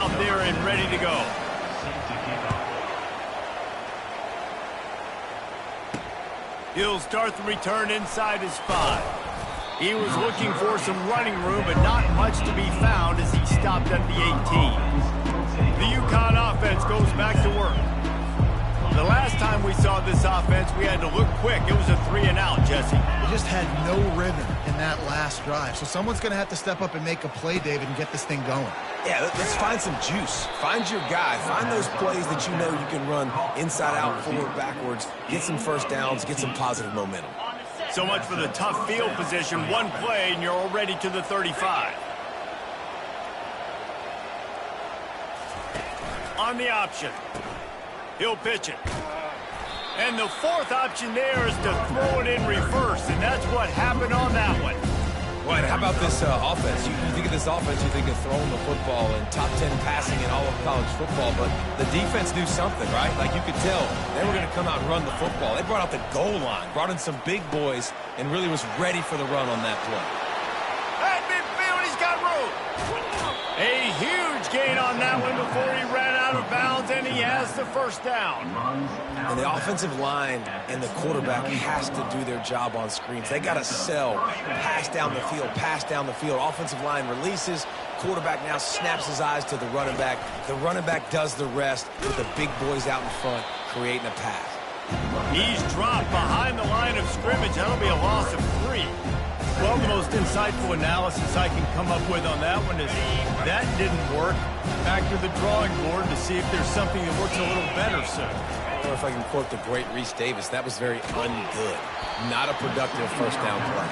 out there and ready to go. He'll start the return inside his 5. He was looking for some running room, but not much to be found as he stopped at the 18. The Ncaa offense goes back to work. The last time we saw this offense, we had to look quick. It was a 3-and-out, Jesse. They just had no rhythm in that last drive. So someone's going to have to step up and make a play, David, and get this thing going. Yeah, let's find some juice. Find your guy. Find those plays that you know you can run inside out, forward, backwards. Get some first downs. Get some positive momentum. So much for the tough field position. One play, and you're already to the 35. On the option. He'll pitch it. And the fourth option there is to throw it in reverse, and that's what happened on that one. Right, how about this offense? You think of this offense, you think of throwing the football and top 10 passing in all of college football, but the defense knew something, right? Like you could tell they were going to come out and run the football. They brought out the goal line, brought in some big boys, and really was ready for the run on that play. At midfield, he's got room. A huge gain on that one before he ran out of bounds, and he has the first down. And the offensive line and the quarterback has to do their job on screens. They got to sell, pass down the field, pass down the field. Offensive line releases. Quarterback now snaps his eyes to the running back. The running back does the rest with the big boys out in front, creating a pass. He's dropped behind the line of scrimmage. That'll be a loss of 3. Well, the most insightful analysis I can come up with on that one is that didn't work. Back to the drawing board to see if there's something that works a little better, sir. Or if I can quote the great Reese Davis, that was very ungood. Not a productive first down play.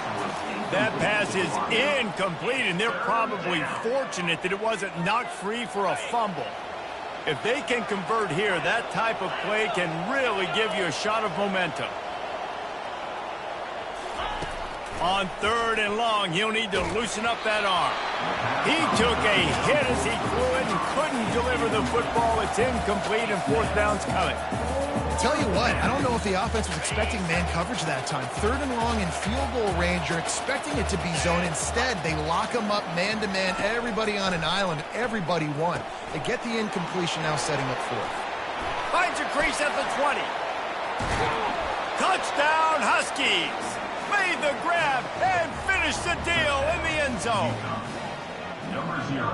That pass is incomplete, and they're probably fortunate that it wasn't knocked free for a fumble. If they can convert here, that type of play can really give you a shot of momentum. On 3rd and long, he'll need to loosen up that arm. He took a hit as he threw it and couldn't deliver the football. It's incomplete, and 4th down's coming. Tell you what, I don't know if the offense was expecting man coverage that time. 3rd and long in field goal range, you're expecting it to be zone. Instead, they lock them up man-to-man, everybody on an island, everybody won. They get the incompletion now setting up 4th. Finds a crease at the 20. Touchdown, Huskies! Made the grab and finished the deal in the end zone.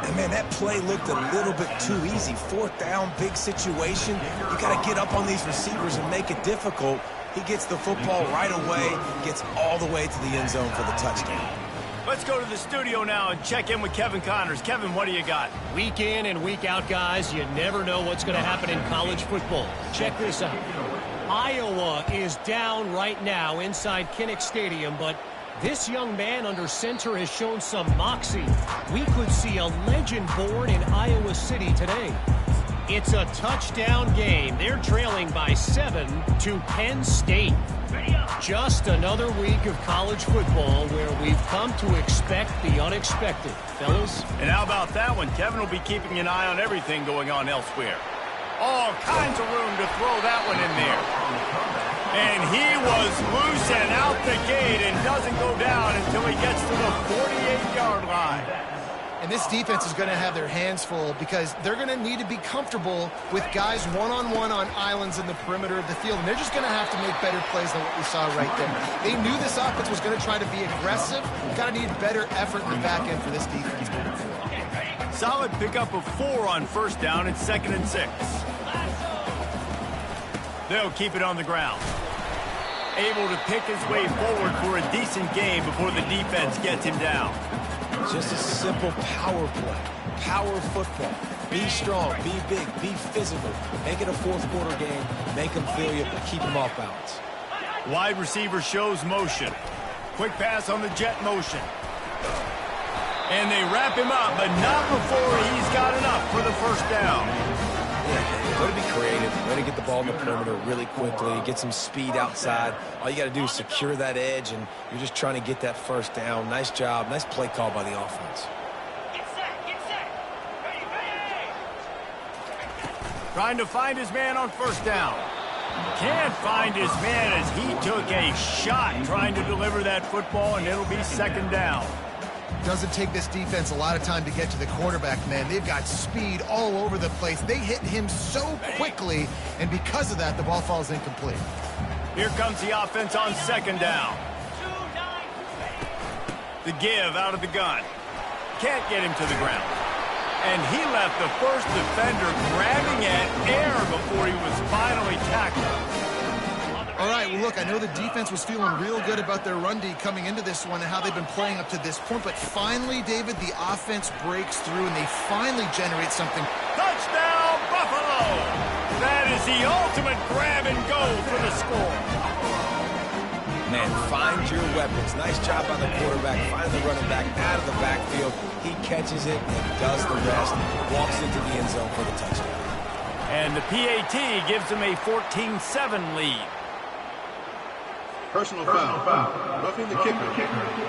And man, that play looked a little bit too easy. 4th down, big situation. You got to get up on these receivers and make it difficult. He gets the football right away, gets all the way to the end zone for the touchdown. Let's go to the studio now and check in with Kevin Connors. Kevin, what do you got? Week in and week out, guys, you never know what's going to happen in college football. Check this out. Iowa is down right now inside Kinnick Stadium, but this young man under center has shown some moxie. We could see a legend born in Iowa City today. It's a touchdown game. They're trailing by 7 to Penn State. Just another week of college football where we've come to expect the unexpected, fellas. And how about that one? Kevin will be keeping an eye on everything going on elsewhere. All kinds of room to throw that one in there. And he was loose and out the gate and doesn't go down until he gets to the 48-yard line. And this defense is going to have their hands full because they're going to need to be comfortable with guys one-on-one on islands in the perimeter of the field. And they're just going to have to make better plays than what we saw right there. They knew this offense was going to try to be aggressive. Got to need better effort in the back end for this defense moving forward. Solid pickup of 4 on 1st down and 2nd and 6. They'll keep it on the ground. Able to pick his way forward for a decent game before the defense gets him down. Just a simple power play. Power football. Be strong, be big, be physical. Make it a 4th quarter game. Make them feel you, keep them off balance. Wide receiver shows motion. Quick pass on the jet motion. And they wrap him up, but not before he's got enough for the 1st down. Yeah, way to be creative. Way to get the ball in the perimeter really quickly. Get some speed outside. All you got to do is secure that edge, and you're just trying to get that 1st down. Nice job. Nice play call by the offense. Get set. Ready. Trying to find his man on 1st down. Can't find his man as he took a shot trying to deliver that football, and it'll be 2nd down. doesn't take this defense a lot of time to get to the quarterback, man. They've got speed all over the place. They hit him so quickly, and because of that, the ball falls incomplete. Here comes the offense on second down. The give out of the gun. Can't get him to the ground. And he left the first defender grabbing at air before he was finally tackled. All right, well, look, I know the defense was feeling real good about their run D coming into this one and how they've been playing up to this point, but finally, David, the offense breaks through and they finally generate something. Touchdown, Buffalo! That is the ultimate grab and go for the score. Man, find your weapons. Nice job by the quarterback. Find the running back out of the backfield. He catches it and does the rest. Walks into the end zone for the touchdown. And the PAT gives them a 14-7 lead. Personal foul. Roughing the kicker.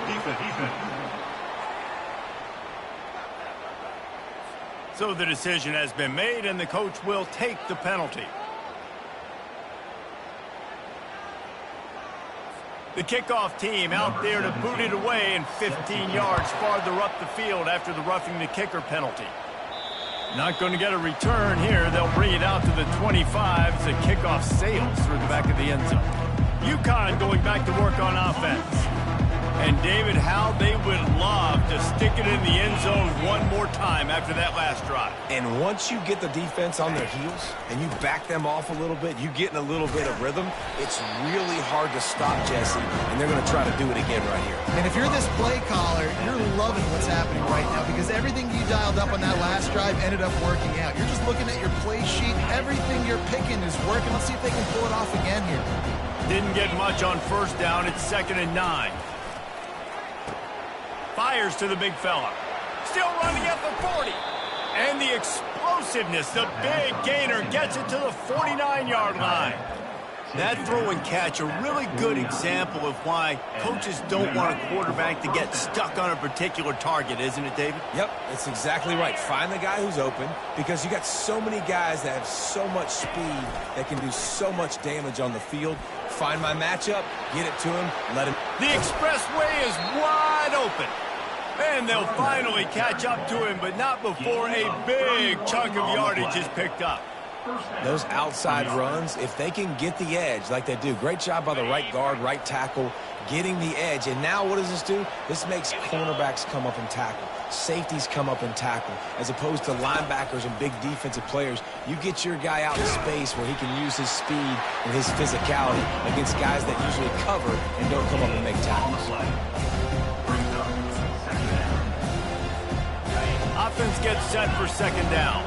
Defense. So the decision has been made, and the coach will take the penalty. The kickoff team out there to boot it away and 15 yards farther up the field after the roughing the kicker penalty. Not going to get a return here. They'll bring it out to the 25 as the kickoff sails through the back of the end zone. UConn going back to work on offense. And David, how they would love to stick it in the end zone one more time after that last drive. And once you get the defense on their heels and you back them off a little bit, you get in a little bit of rhythm, it's really hard to stop Jesse, and they're going to try to do it again right here. And if you're this play caller, you're loving what's happening right now because everything you dialed up on that last drive ended up working out. You're just looking at your play sheet. Everything you're picking is working. Let's see if they can pull it off again here. Didn't get much on first down. It's 2nd and 9. Fires to the big fella. Still running at the 40. And the explosiveness, the big gainer gets it to the 49-yard line. That throw and catch, a really good example of why coaches don't want a quarterback to get stuck on a particular target, isn't it, David? Yep, it's exactly right. Find the guy who's open because you got so many guys that have so much speed that can do so much damage on the field. Find my matchup, get it to him, let him. The expressway is wide open. And they'll finally catch up to him, but not before a big chunk of yardage is picked up. Those outside runs, if they can get the edge like they do, great job by the right guard, right tackle, getting the edge. And now what does this do? This makes cornerbacks come up and tackle. Safeties come up and tackle. As opposed to linebackers and big defensive players, you get your guy out in space where he can use his speed and his physicality against guys that usually cover and don't come up and make tackles. Offense gets set for 2nd down.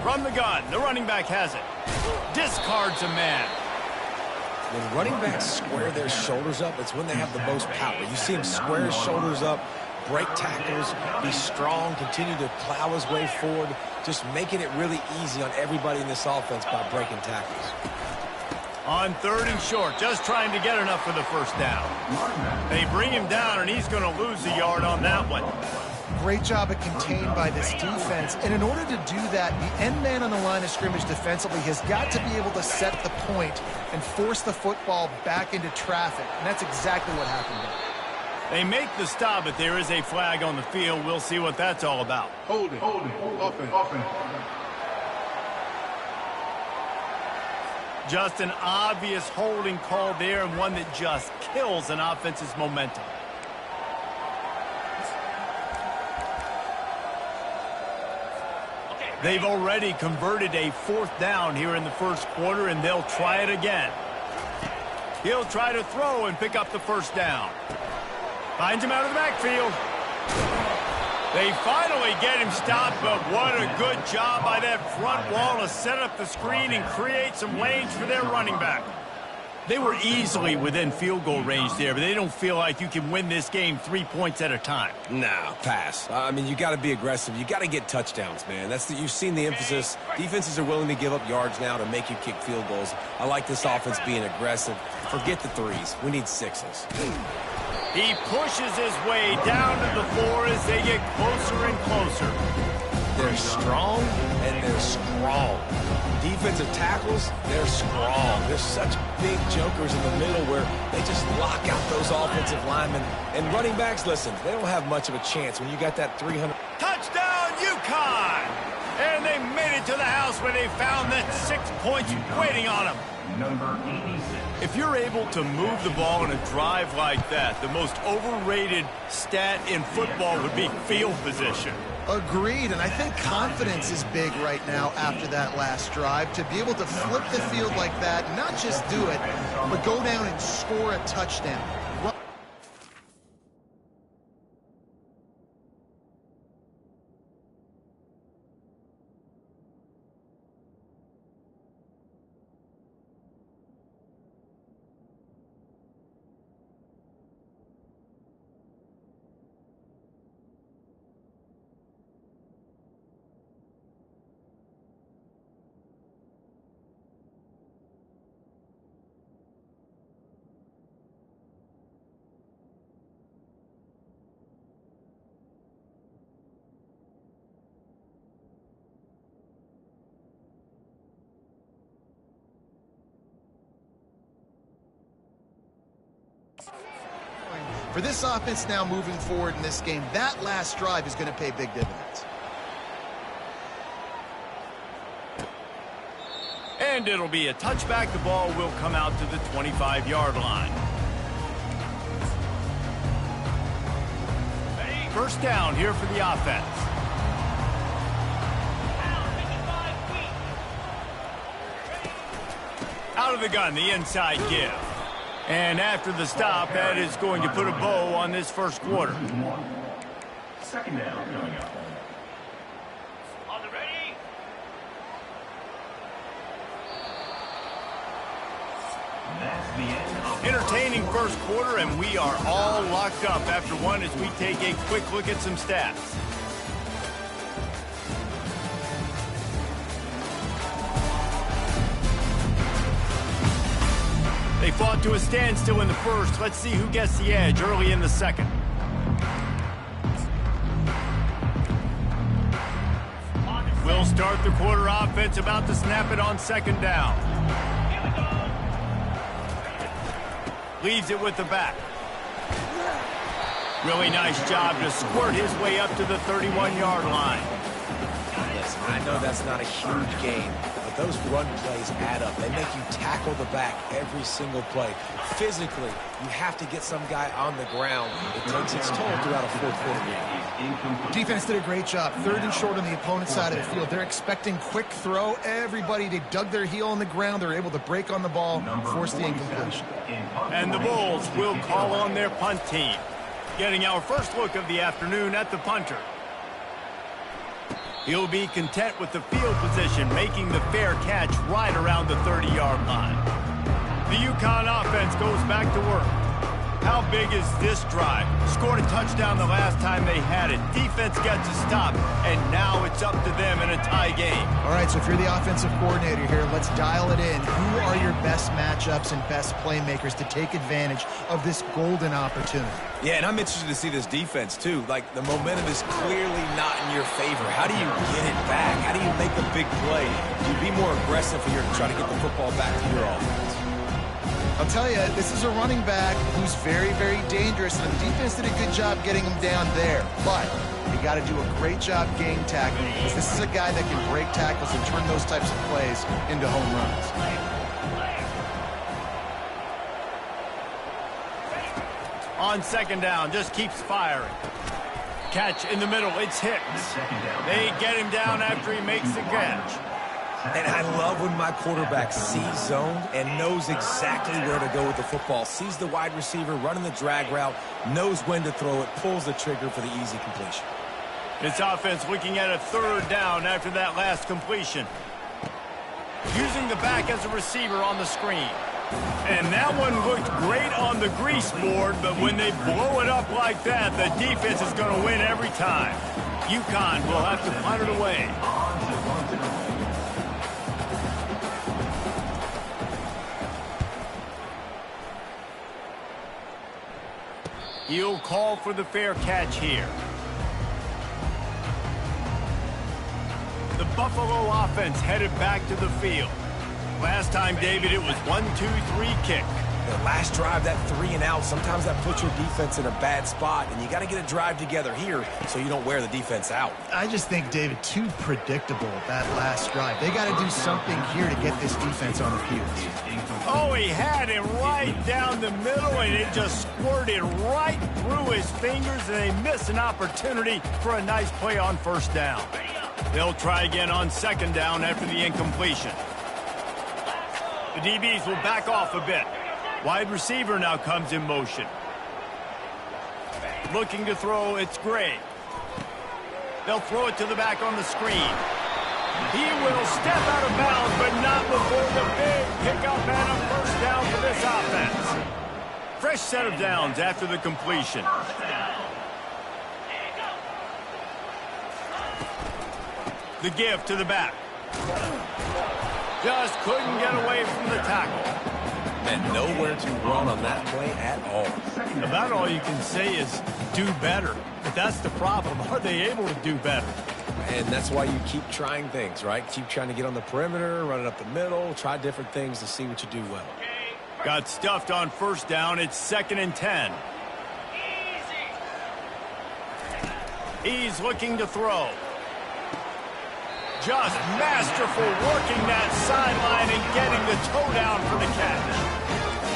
From the gun, the running back has it. Discards a man. When running backs square their shoulders up, it's when they have the most power. You see him square his shoulders up, break tackles, be strong, continue to plow his way forward, just making it really easy on everybody in this offense by breaking tackles. On 3rd and short, just trying to get enough for the first down. They bring him down, and he's going to lose a yard on that one. Great job of contained by this defense. And in order to do that, the end man on the line of scrimmage defensively has got to be able to set the point and force the football back into traffic. And that's exactly what happened there. They make the stop, but there is a flag on the field. We'll see what that's all about. Holding. Offense. Just an obvious holding call there, and one that just kills an offense's momentum. They've already converted a 4th down here in the first quarter, and they'll try it again. He'll try to throw and pick up the first down. Finds him out of the backfield. They finally get him stopped, but what a good job by that front wall to set up the screen and create some lanes for their running back. They were easily within field goal range there, but they don't feel like you can win this game 3 points at a time. Nah, pass. I mean, you got to be aggressive. You got to get touchdowns, man. You've seen the emphasis. Defenses are willing to give up yards now to make you kick field goals. I like this offense being aggressive. Forget the 3s. We need 6s. He pushes his way down to the floor as they get closer and closer. They're strong, and they're strong. defensive tackles, they're strong. There's such big jokers in the middle where they just lock out those offensive linemen. And running backs, listen, they don't have much of a chance when you got that 300. Touchdown, UConn! And they made it to the house where they found that 6 points waiting on them. Number 86. If you're able to move the ball in a drive like that, the most overrated stat in football would be field position. Agreed, and I think confidence is big right now after that last drive. To be able to flip the field like that, not just do it, but go down and score a touchdown. For this offense now moving forward in this game, that last drive is going to pay big dividends. And it'll be a touchback. The ball will come out to the 25-yard line. First down here for the offense. Out of the gun, the inside give. And after the stop, that is going to put a bow on this first quarter. Second down coming up. On the ready. That's the end of Entertaining first quarter, and we are all locked up after one as we take a quick look at some stats. They fought to a standstill in the first. Let's see who gets the edge early in the second. We'll start the quarter offense, about to snap it on second down. Leaves it with the back. Really nice job to squirt his way up to the 31-yard line. Listen, I know that's not a huge game, but those run plays add up. They make you tackle the back every single play. Physically, you have to get some guy on the ground. It takes its toll throughout a fourth-quarter game. Defense did a great job. Third and short on the opponent's side of the field. They're expecting quick throw. Everybody, they dug their heel on the ground. They're able to break on the ball, force the incompletion. And the Bulls will call on their punt team. Getting our first look of the afternoon at the punter. He'll be content with the field position, making the fair catch right around the 30-yard line. The UConn offense goes back to work. How big is this drive? Scored a touchdown the last time they had it. Defense gets a stop, and now it's up to them in a tie game. All right, so if you're the offensive coordinator here, let's dial it in. Who are your best matchups and best playmakers to take advantage of this golden opportunity? Yeah, and I'm interested to see this defense, too. Like, the momentum is clearly not in your favor. How do you get it back? How do you make the big play? Do you be more aggressive here to try to get the football back to your offense? I'll tell you, this is a running back who's very, very dangerous, and the defense did a good job getting him down there. But you got to do a great job game tackling, because this is a guy that can break tackles and turn those types of plays into home runs. On second down, just keeps firing. Catch in the middle, it's Hicks. They get him down after he makes the catch. And I love when my quarterback sees zone and knows exactly where to go with the football. Sees the wide receiver running the drag route, knows when to throw it, pulls the trigger for the easy completion. This offense looking at a third down after that last completion. Using the back as a receiver on the screen. And that one looked great on the grease board, but when they blow it up like that, the defense is going to win every time. UConn will have to punt it away. He'll call for the fair catch here. The Buffalo offense headed back to the field. Last time, David, it was 1-2-3 kick. The last drive, that 3-and-out, sometimes that puts your defense in a bad spot, and you got to get a drive together here so you don't wear the defense out. I just think, David, too predictable that last drive. They got to do something here to get this defense on the field. Oh, he had it right down the middle, and it just squirted right through his fingers, and they miss an opportunity for a nice play on first down. They'll try again on second down after the incompletion. The DBs will back off a bit. Wide receiver now comes in motion. Looking to throw, it's Gray. They'll throw it to the back on the screen. He will step out of bounds, but not before the big pickup and a first down for this offense. Fresh set of downs after the completion. The give to the back. Just couldn't get away from the tackle. And nowhere to run on that play at all. About all you can say is do better. But that's the problem. Are they able to do better? And that's why you keep trying things, right? Keep trying to get on the perimeter, run it up the middle, try different things to see what you do well. Got stuffed on first down. It's 2nd and 10. He's looking to throw. Just masterful working that sideline and getting the toe down for the catch.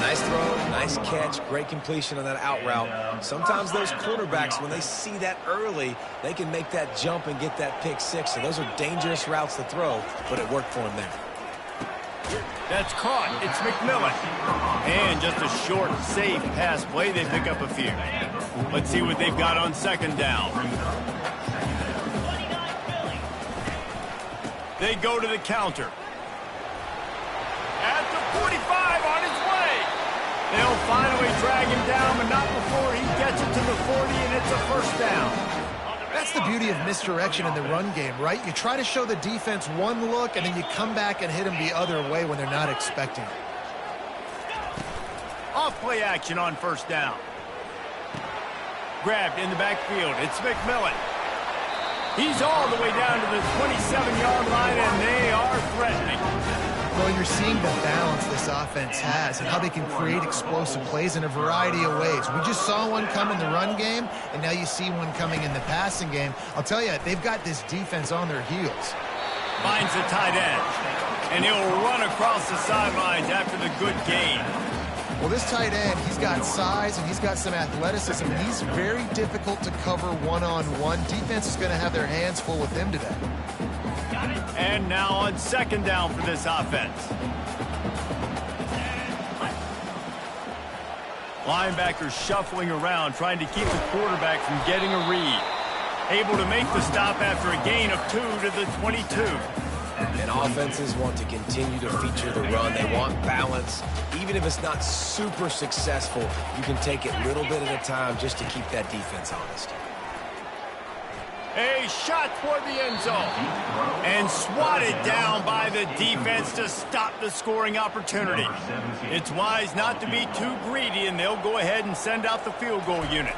Nice throw, nice catch, great completion on that out route. Sometimes those quarterbacks, when they see that early, they can make that jump and get that pick six. So those are dangerous routes to throw, but it worked for him there. That's caught. It's McMillan. And just a short, safe pass play. They pick up a few. Let's see what they've got on second down. They go to the counter. At the 45 on his way. They'll finally drag him down, but not before he gets it to the 40, and it's a first down. That's the beauty of misdirection in the run game, right? You try to show the defense one look, and then you come back and hit them the other way when they're not expecting it. Off play action on first down. Grabbed in the backfield. It's McMillan. He's all the way down to the 27-yard line, and they are threatening. Well, you're seeing the balance this offense has and how they can create explosive plays in a variety of ways. We just saw one come in the run game, and now you see one coming in the passing game. I'll tell you, they've got this defense on their heels. Finds the tight end, and he'll run across the sidelines after the good gain. Well, this tight end, he's got size and he's got some athleticism, and he's very difficult to cover one-on-one. Defense is going to have their hands full with him today. And now on second down for this offense. Linebackers shuffling around, trying to keep the quarterback from getting a read. Able to make the stop after a gain of 2 to the 22. And offenses want to continue to feature the run. They want balance. Even if it's not super successful, you can take it little bit at a time just to keep that defense honest. A shot toward the end zone. And swatted down by the defense to stop the scoring opportunity. It's wise not to be too greedy, and they'll go ahead and send out the field goal unit.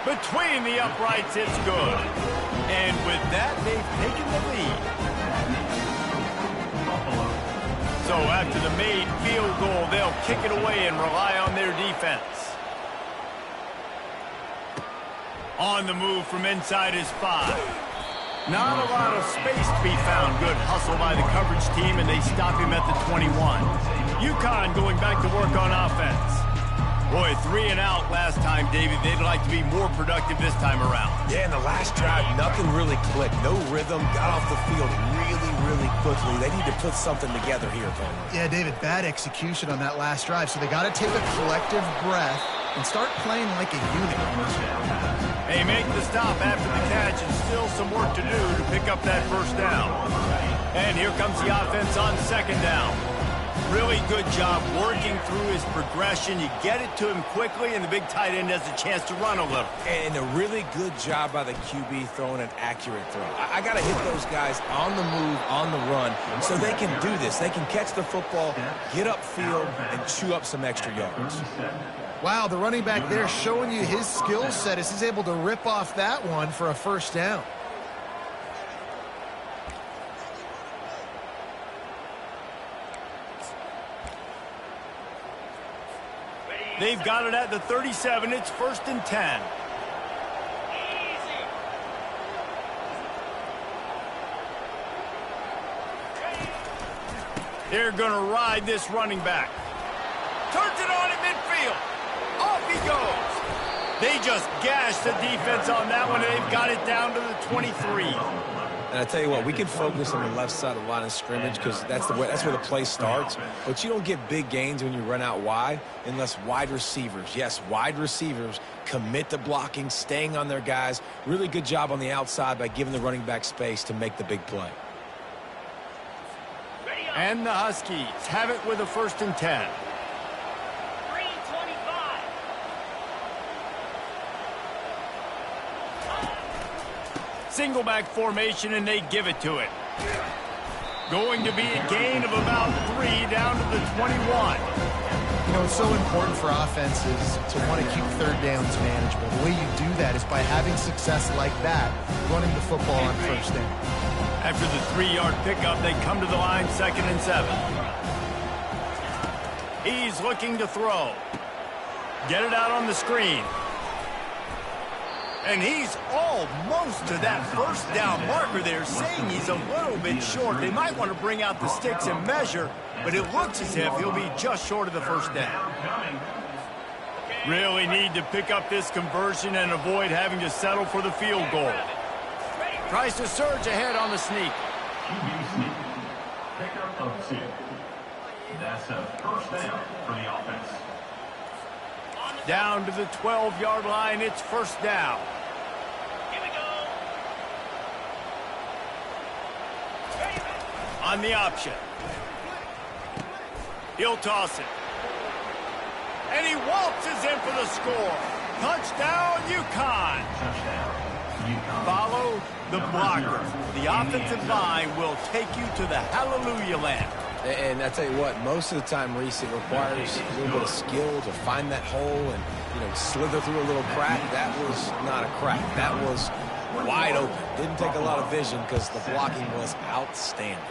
Between the uprights, it's good. And with that, they've taken the lead. So after the made field goal, they'll kick it away and rely on their defense. On the move from inside his 5. Not a lot of space to be found. Good hustle by the coverage team, and they stop him at the 21. Ncaa going back to work on offense. Boy, 3 and out last time, David. They'd like to be more productive this time around. Yeah, in the last drive, nothing really clicked. No rhythm. Got off the field really quickly. They need to put something together here, Tony. Yeah, David, bad execution on that last drive. So they got to take a collective breath and start playing like a unit. They make the stop after the catch, and still some work to do to pick up that first down. And here comes the offense on second down. Really good job working through his progression. You get it to him quickly, and the big tight end has a chance to run a little. And a really good job by the QB throwing an accurate throw. I got to hit those guys on the move, on the run, so they can do this. They can catch the football, get upfield, and chew up some extra yards. Wow, the running back there showing you his skill set as he's able to rip off that one for a first down. They've got it at the 37. It's 1st and 10. They're going to ride this running back. Turns it on at midfield. Off he goes. They just gashed the defense on that one, and they've got it down to the 23. And I tell you what, we can focus on the left side of the line of scrimmage because that's where the play starts. But you don't get big gains when you run out wide unless wide receivers, yes, wide receivers, commit to blocking, staying on their guys. Really good job on the outside by giving the running back space to make the big play. And the Huskies have it with a 1st and 10. Single back formation, and they give it to it. Going to be a gain of about 3 down to the 21. You know, it's so important for offenses to want to keep third downs manageable. The way you do that is by having success like that, running the football on 1st down. After the 3-yard pickup, they come to the line 2nd and 7. He's looking to throw. Get it out on the screen. And he's almost to that 1st down marker there, saying he's a little bit short. They might want to bring out the sticks and measure, but it looks as if he'll be just short of the 1st down. Really need to pick up this conversion and avoid having to settle for the field goal. Tries to surge ahead on the sneak. QB sneak. Pickup of 2. That's a 1st down for the offense. Down to the 12-yard line, it's 1st down. Here we go. On the option. He'll toss it. And he waltzes in for the score. Touchdown, Ncaa. Touchdown. UConn. Follow the blocker. The offensive line will take you to the hallelujah land. And I tell you what, most of the time, Reese, it requires a little bit of skill to find that hole and, slither through a little crack. That was not a crack. That was wide open. Didn't take a lot of vision because the blocking was outstanding.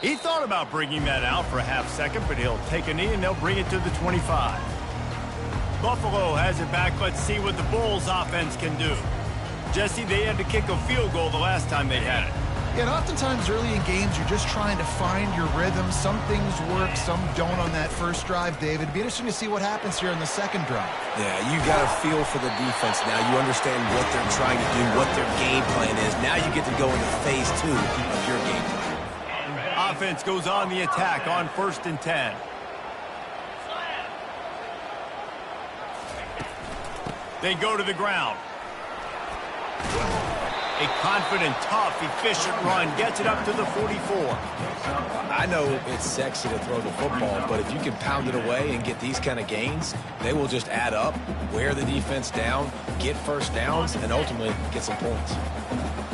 He thought about bringing that out for a half second, but he'll take a knee and they'll bring it to the 25. Buffalo has it back. Let's see what the Bulls offense can do. Jesse, they had to kick a field goal the last time they had it. Yeah, and oftentimes early in games, you're just trying to find your rhythm. Some things work, some don't on that first drive, David. It'd be interesting to see what happens here in the second drive. Yeah, you got a feel for the defense now. You understand what they're trying to do, what their game plan is. Now you get to go into phase 2 of your game plan. Offense goes on the attack on 1st and 10. They go to the ground. A confident, tough, efficient run gets it up to the 44. I know it's sexy to throw the football, but if you can pound it away and get these kind of gains, they will just add up, wear the defense down, get 1st downs, and ultimately get some points.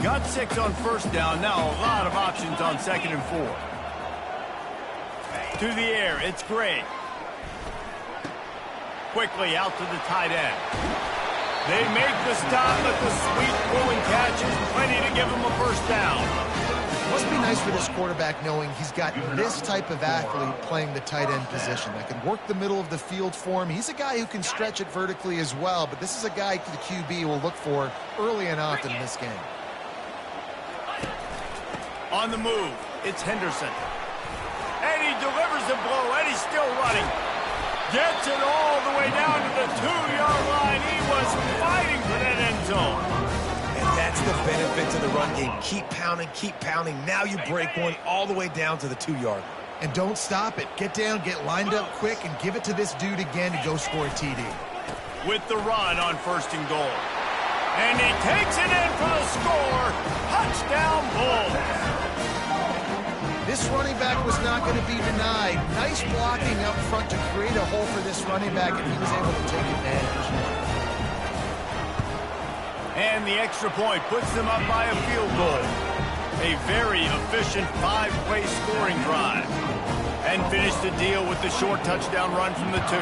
Got 6 on 1st down. Now a lot of options on 2nd and 4. To the air, it's Gray. Quickly out to the tight end. They make the stop, but the sweet throwing catch is plenty to give them a 1st down. Must be nice for this quarterback knowing he's got this type of athlete playing the tight end position that can work the middle of the field for him. He's a guy who can stretch it vertically as well, but this is a guy the QB will look for early and often in this game. On the move, it's Henderson. And he delivers the blow, and he's still running. Gets it all the way down to the 2-yard line. He was fighting for that end zone. And that's the benefit to the run game. Keep pounding, keep pounding. Now you break one all the way down to the 2-yard line. And don't stop it. Get down, get lined up quick, and give it to this dude again to go score a TD. With the run on 1st and goal. And he takes it in for the score. Touchdown, Bulls. This running back was not going to be denied. Nice blocking up front to create a hole for this running back, and he was able to take advantage. And the extra point puts them up by a field goal. A very efficient 5-play scoring drive. And finish the deal with the short touchdown run from the 2.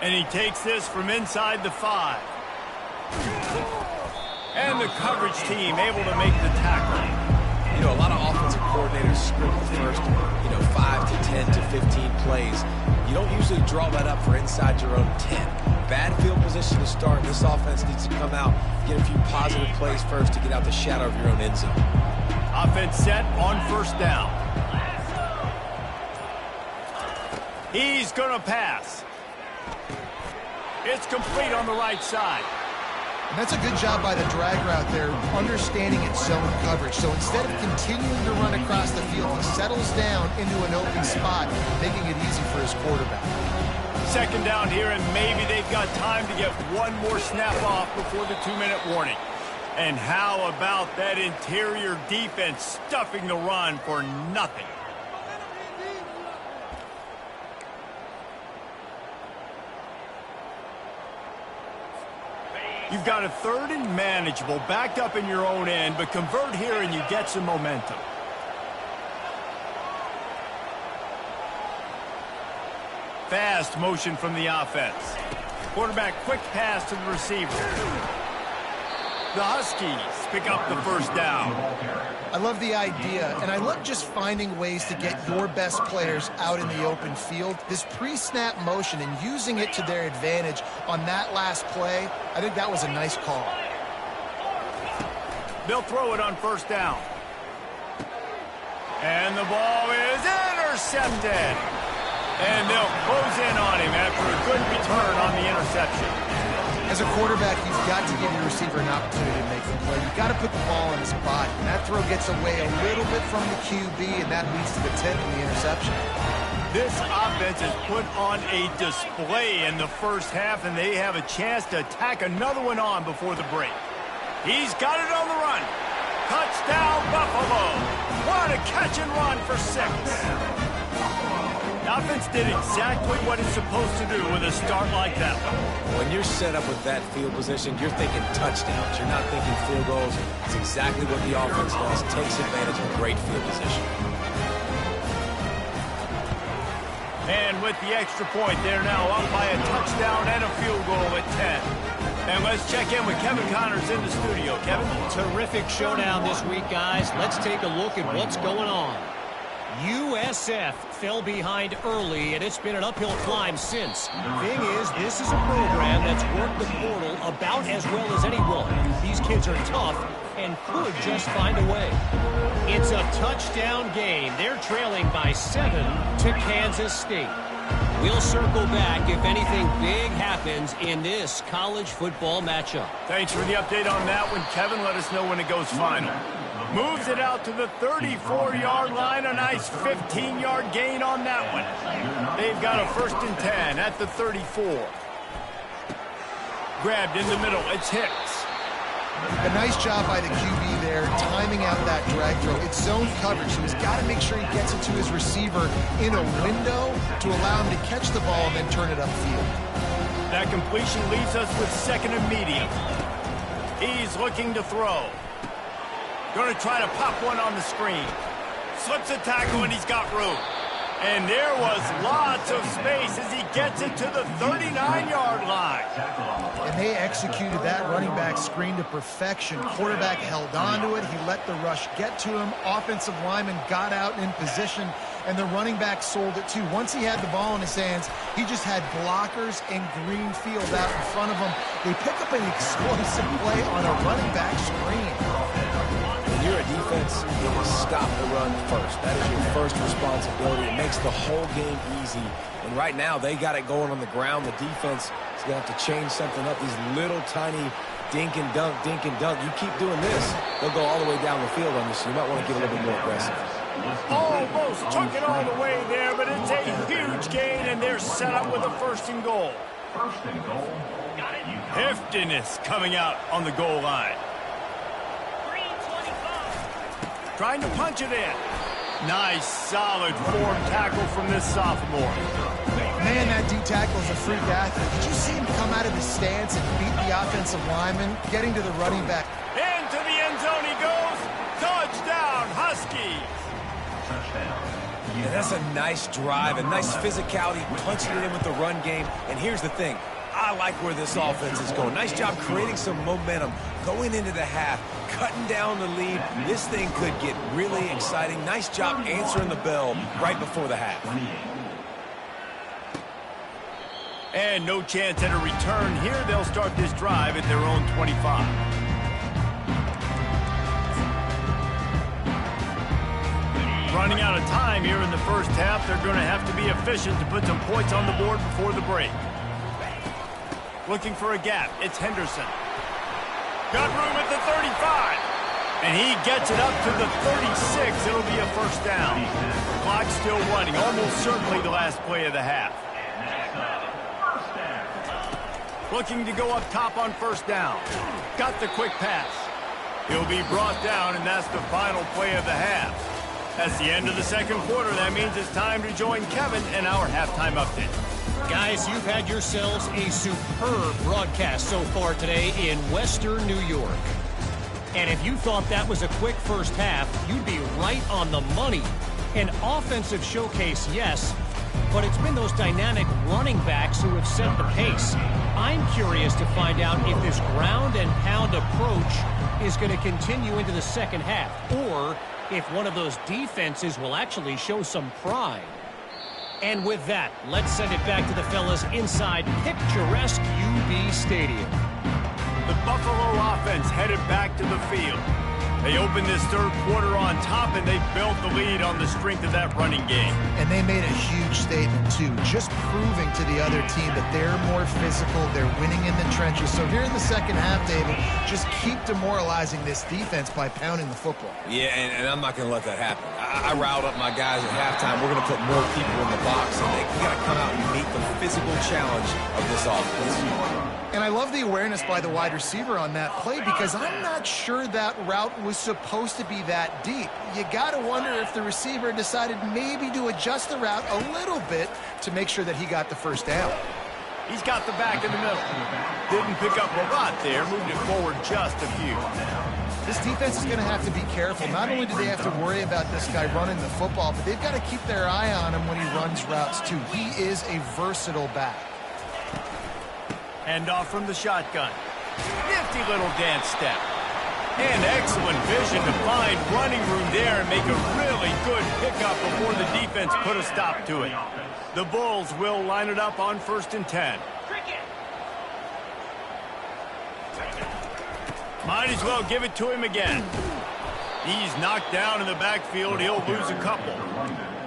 And he takes this from inside the 5. And the coverage team able to make the tackle. A lot of offensive coordinators script the first actually draw that up for inside your own 10. Bad field position to start. This offense needs to come out, get a few positive plays first to get out the shadow of your own end zone. Offense set on first down. He's going to pass. It's complete on the right side. And that's a good job by the drag route there, understanding its zone coverage. So instead of continuing to run across the field, he settles down into an open spot, making it easy for his quarterback. Second down here, and maybe they've got time to get one more snap off before the 2-minute warning. And how about that interior defense stuffing the run for nothing? You've got a third and manageable, backed up in your own end, but convert here and you get some momentum. Fast motion from the offense. Quarterback quick pass to the receiver. The Huskies pick up the first down. I love the idea, and I love just finding ways to get your best players out in the open field. This pre-snap motion and using it to their advantage on that last play, I think that was a nice call. They'll throw it on first down. And the ball is intercepted. And they'll close in on him after a good return on the interception. As a quarterback, you've got to give your receiver an opportunity to make the play. You've got to put the ball in his body. And that throw gets away a little bit from the QB, and that leads to the tip and the interception. This offense has put on a display in the first half, and they have a chance to tack another one on before the break. He's got it on the run. Touchdown, Buffalo. What a catch and run for 6. The offense did exactly what it's supposed to do with a start like that one. When you're set up with that field position, you're thinking touchdowns. You're not thinking field goals. It's exactly what the offense does. Takes advantage of great field position. And with the extra point, they're now up by a touchdown and a field goal at 10. And let's check in with Kevin Connors in the studio. Kevin? Terrific showdown this week, guys. Let's take a look at what's going on. USF fell behind early, and it's been an uphill climb since. Thing is, this is a program that's worked the portal about as well as anyone. These kids are tough and could just find a way. It's a touchdown game. They're trailing by 7 to Kansas State. We'll circle back if anything big happens in this college football matchup. Thanks for the update on that one, Kevin. Let us know when it goes final. Moves it out to the 34-yard line. A nice 15-yard gain on that one. They've got a 1st and 10 at the 34. Grabbed in the middle. It's Hicks. A nice job by the QB there, timing out that drag throw. It's zone coverage, so he's got to make sure he gets it to his receiver in a window to allow him to catch the ball and then turn it upfield. That completion leaves us with 2nd and medium. He's looking to throw. Going to try to pop one on the screen. Slips a tackle, and he's got room. And there was lots of space as he gets it to the 39-yard line. And they executed that running back screen to perfection. Quarterback held on to it. He let the rush get to him. Offensive lineman got out and in position, and the running back sold it too. Once he had the ball in his hands, he just had blockers and green field out in front of him. They pick up an explosive play on a running back screen. When you're a defense, you will stop the run first. That is your first responsibility. It makes the whole game easy. And right now, they got it going on the ground. The defense is going to have to change something up. These little tiny dink and dunk, dink and dunk. You keep doing this, they'll go all the way down the field on you, so you might want to get a little bit more aggressive. Almost took it all the way there, but it's a huge gain, and they're set up with a 1st and goal. Heftiness coming out on the goal line. Trying to punch it in. Nice, solid form tackle from this sophomore. Man, that D tackle is a freak athlete. Did you see him come out of his stance and beat the offensive lineman, getting to the running back? Into the end zone he goes. Touchdown, Huskies. Yeah, that's a nice drive, a nice physicality, punching it in with the run game. And here's the thing. I like where this offense is going. Nice job creating some momentum, going into the half, cutting down the lead. This thing could get really exciting. Nice job answering the bell right before the half. And no chance at a return here. They'll start this drive at their own 25. Running out of time here in the first half. They're going to have to be efficient to put some points on the board before the break. Looking for a gap. It's Henderson. Got room at the 35. And he gets it up to the 36. It'll be a first down. Clock still running. Almost certainly the last play of the half. Looking to go up top on first down. Got the quick pass. He'll be brought down, and that's the final play of the half. That's the end of the second quarter. That means it's time to join Kevin and our halftime update. Guys, you've had yourselves a superb broadcast so far today in Western New York. And if you thought that was a quick first half, you'd be right on the money. An offensive showcase, yes, but it's been those dynamic running backs who have set the pace. I'm curious to find out if this ground and pound approach is going to continue into the second half, or if one of those defenses will actually show some pride. And with that, let's send it back to the fellas inside picturesque UB Stadium. The Buffalo offense headed back to the field. They opened this third quarter on top, and they built the lead on the strength of that running game. And they made a huge statement, too, just proving to the other team that they're more physical, they're winning in the trenches. So here in the second half, David, just keep demoralizing this defense by pounding the football. Yeah, and I'm not going to let that happen. I riled up my guys at halftime. We're going to put more people in the box, and we got to come out and meet the physical challenge of this offense. And I love the awareness by the wide receiver on that play, because I'm not sure that route was supposed to be that deep. You got to wonder if the receiver decided maybe to adjust the route a little bit to make sure that he got the first down. He's got the back in the middle. Didn't pick up a lot there, moved it forward just a few. This defense is going to have to be careful. Not only do they have to worry about this guy running the football, but they've got to keep their eye on him when he runs routes too. He is a versatile back. Hand off from the shotgun. Nifty little dance step. And excellent vision to find running room there and make a really good pickup before the defense put a stop to it. The Bulls will line it up on 1st and 10. Might as well give it to him again. He's knocked down in the backfield. He'll lose a couple.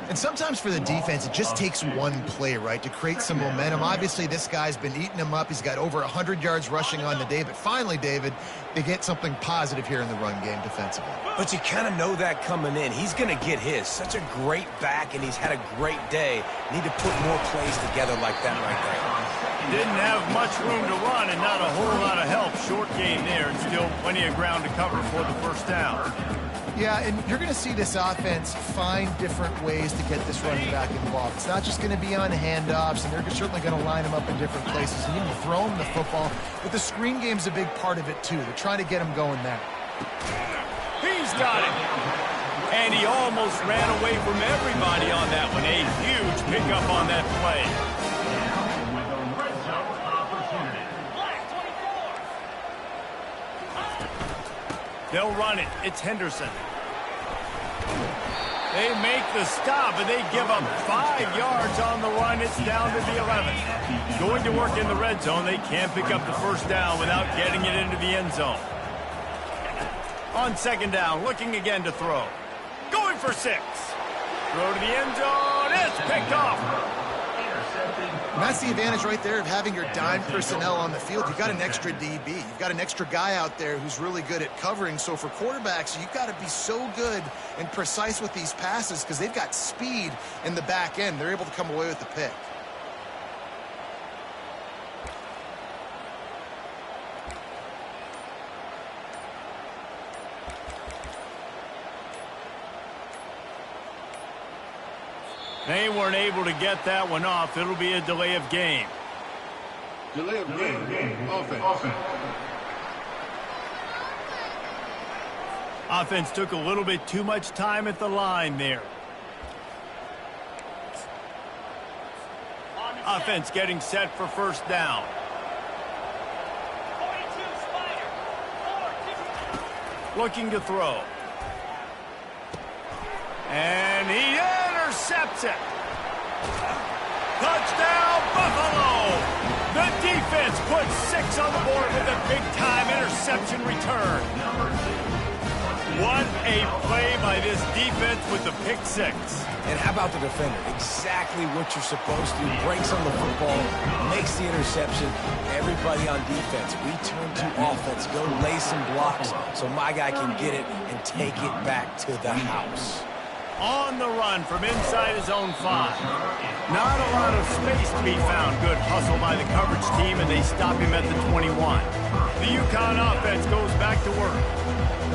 And sometimes for the defense, it just takes one play, right, to create some momentum. Obviously, this guy's been eating him up. He's got over 100 yards rushing on the day. But finally, David, they get something positive here in the run game defensively. But you kind of know that coming in. He's going to get his. Such a great back, and he's had a great day. Need to put more plays together like that right there. Didn't have much room to run and not a whole lot of help. Short game there, and still plenty of ground to cover for the first down. Yeah, and you're going to see this offense find different ways to get this running back involved. It's not just going to be on handoffs, and they're certainly going to line him up in different places and even throw him the football. But the screen game's a big part of it, too. They're trying to get him going there. He's got it. And he almost ran away from everybody on that one. A huge pickup on that play. They'll run it. It's Henderson. They make the stop, and they give up 5 yards on the run. It's down to the 11. Going to work in the red zone. They can't pick up the first down without getting it into the end zone. On second down, looking again to throw. Going for 6. Throw to the end zone. It's picked off. And that's the advantage right there of having your dime personnel on the field. You've got an extra DB. You've got an extra guy out there who's really good at covering. So for quarterbacks, you've got to be so good and precise with these passes because they've got speed in the back end. They're able to come away with the pick. They weren't able to get that one off. It'll be a delay of game. Delay of game. Offense. Offense took a little bit too much time at the line there. Offense getting set for first down. Looking to throw. And he intercepts it. Touchdown, Buffalo! defense puts 6 on the board with a big-time interception return. What a play by this defense with the pick 6. And how about the defender? Exactly what you're supposed to do. Breaks on the football, makes the interception. Everybody on defense, we turn to offense. Go lay some blocks so my guy can get it and take it back to the house. On the run from inside his own 5. Not a lot of space to be found. Good hustle by the coverage team, and they stop him at the 21. The UConn offense goes back to work.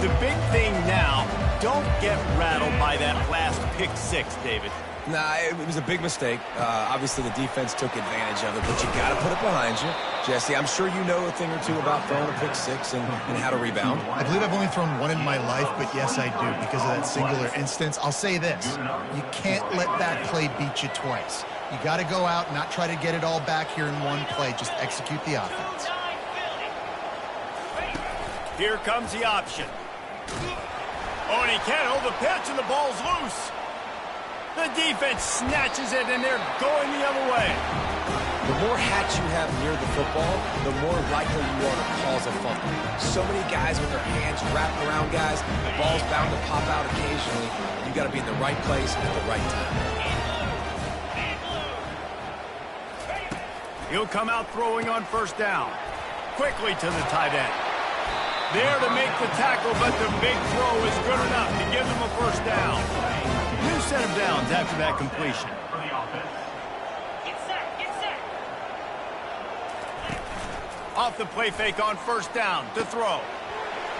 The big thing now, don't get rattled by that last pick 6, David. Nah, it was a big mistake. Obviously, the defense took advantage of it, but you got to put it behind you. Jesse, I'm sure you know a thing or two about throwing a pick 6 and how to rebound. I believe I've only thrown one in my life, but yes, I do. Because of that singular instance, I'll say this. You can't let that play beat you twice. You got to go out and not try to get it all back here in one play. Just execute the offense. Here comes the option. Oh, and he can't hold the pitch, and the ball's loose. The defense snatches it, and they're going the other way. The more hats you have near the football, the more likely you are to cause a fumble. So many guys with their hands wrapped around guys, the ball's bound to pop out occasionally. You got to be in the right place at the right time. He'll come out throwing on first down. Quickly to the tight end. There to make the tackle, but the big throw is good enough to give them a first down. New set of downs after that completion. Off the play fake on first down to throw.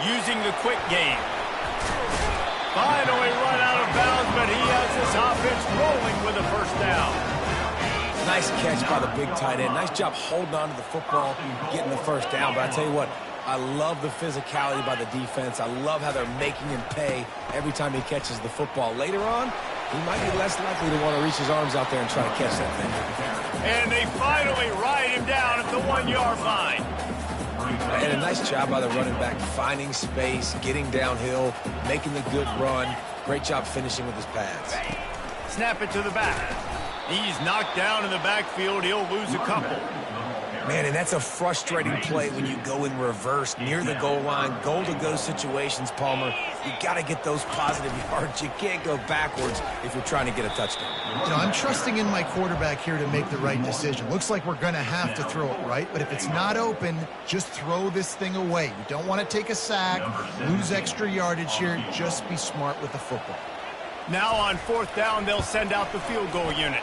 Using the quick game. Finally run out of bounds, but he has this offense rolling with a first down. Nice catch by the big tight end. Nice job holding on to the football, getting the first down. But I tell you what, I love the physicality by the defense. I love how they're making him pay every time he catches the football. Later on, he might be less likely to want to reach his arms out there and try to catch that thing. And they finally ride him down at the 1-yard line. And a nice job by the running back, finding space, getting downhill, making the good run. Great job finishing with his pads. Snap it to the back. He's knocked down in the backfield. He'll lose a couple. Man, and that's a frustrating play when you go in reverse near the goal line, goal-to-go situations, Palmer. You got to get those positive yards. You can't go backwards if you're trying to get a touchdown. You know, I'm trusting in my quarterback here to make the right decision. Looks like we're going to have to throw it right, but if it's not open, just throw this thing away. You don't want to take a sack, lose extra yardage here. Just be smart with the football. Now on fourth down, they'll send out the field goal unit.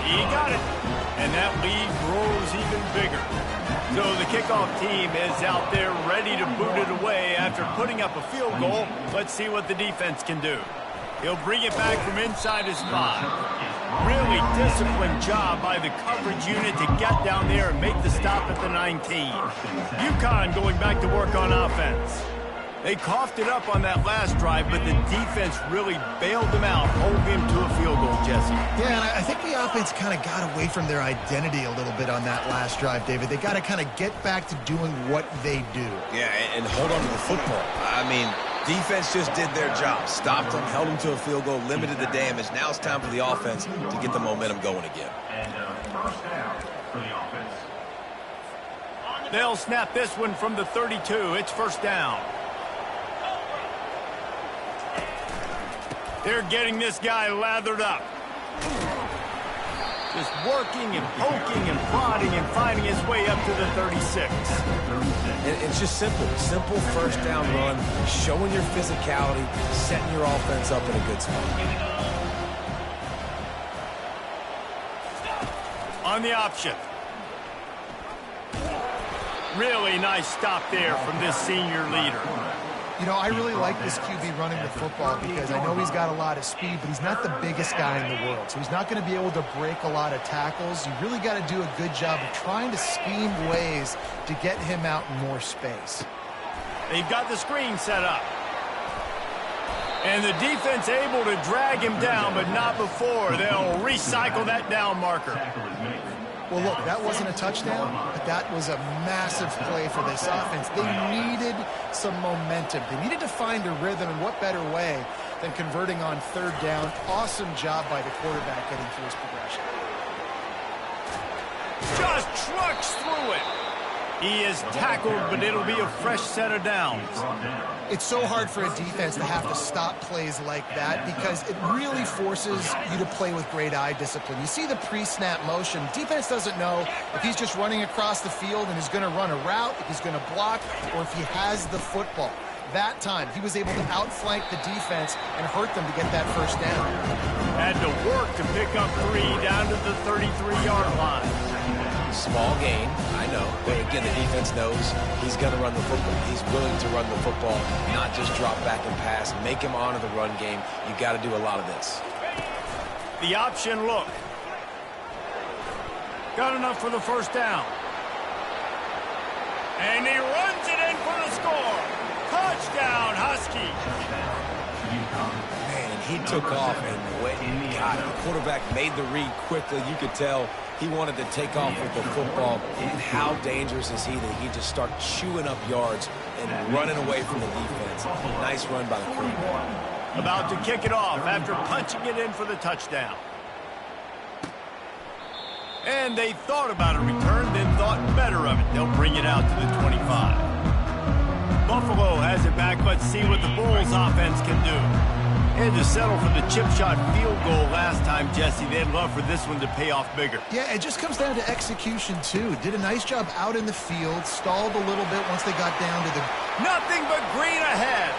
He got it. And that lead grows even bigger. So the kickoff team is out there ready to boot it away after putting up a field goal. Let's see what the defense can do. He'll bring it back from inside his 5. Really disciplined job by the coverage unit to get down there and make the stop at the 19. UConn going back to work on offense. They coughed it up on that last drive, but the defense really bailed them out, holding him to a field goal, Jesse. Yeah, and I think the offense kind of got away from their identity a little bit on that last drive, David. They got to kind of get back to doing what they do. Yeah, and hold on to the football. I mean, defense just did their job. Stopped them, held them to a field goal, limited the damage. Now it's time for the offense to get the momentum going again. And first down for the offense. They'll snap this one from the 32. It's first down. They're getting this guy lathered up. Just working and poking and prodding and finding his way up to the 36. It's just simple. Simple first down run, showing your physicality, setting your offense up in a good spot. On the option. Really nice stop there from this senior leader. You know, I really like this QB running the football because I know he's got a lot of speed, but he's not the biggest guy in the world. So he's not going to be able to break a lot of tackles. You really got to do a good job of trying to scheme ways to get him out in more space. They've got the screen set up. And the defense able to drag him down, but not before. They'll recycle that down marker. Well, look, that wasn't a touchdown, but that was a massive play for this offense. They needed some momentum. They needed to find a rhythm, and what better way than converting on third down. Awesome job by the quarterback getting through his progression. just trucks through it. He is tackled, but it'll be a fresh set of downs. It's so hard for a defense to have to stop plays like that because it really forces you to play with great eye discipline. You see the pre-snap motion. Defense doesn't know if he's just running across the field and he's going to run a route, if he's going to block, or if he has the football. That time, he was able to outflank the defense and hurt them to get that first down. Had to work to pick up 3 down to the 33-yard line. Small gain, I know, but again, the defense knows he's going to run the football. He's willing to run the football, not just drop back and pass, make him honor the run game. You got to do a lot of this. The option look. Got enough for the first down. And he runs it in for the score. Touchdown, Husky. Man, he took off and went and got it. The quarterback made the read quickly. You could tell he wanted to take off with the football. And how dangerous is he that he just started chewing up yards and running away from the defense. Nice run by the quarterback. About to kick it off after punching it in for the touchdown. And they thought about a return, then thought better of it. They'll bring it out to the 25. Buffalo has it back. Let's see what the Bulls offense can do. Had to settle for the chip shot field goal last time, Jesse. They'd love for this one to pay off bigger. Yeah, it just comes down to execution, too. Did a nice job out in the field, stalled a little bit once they got down to the... Nothing but green ahead.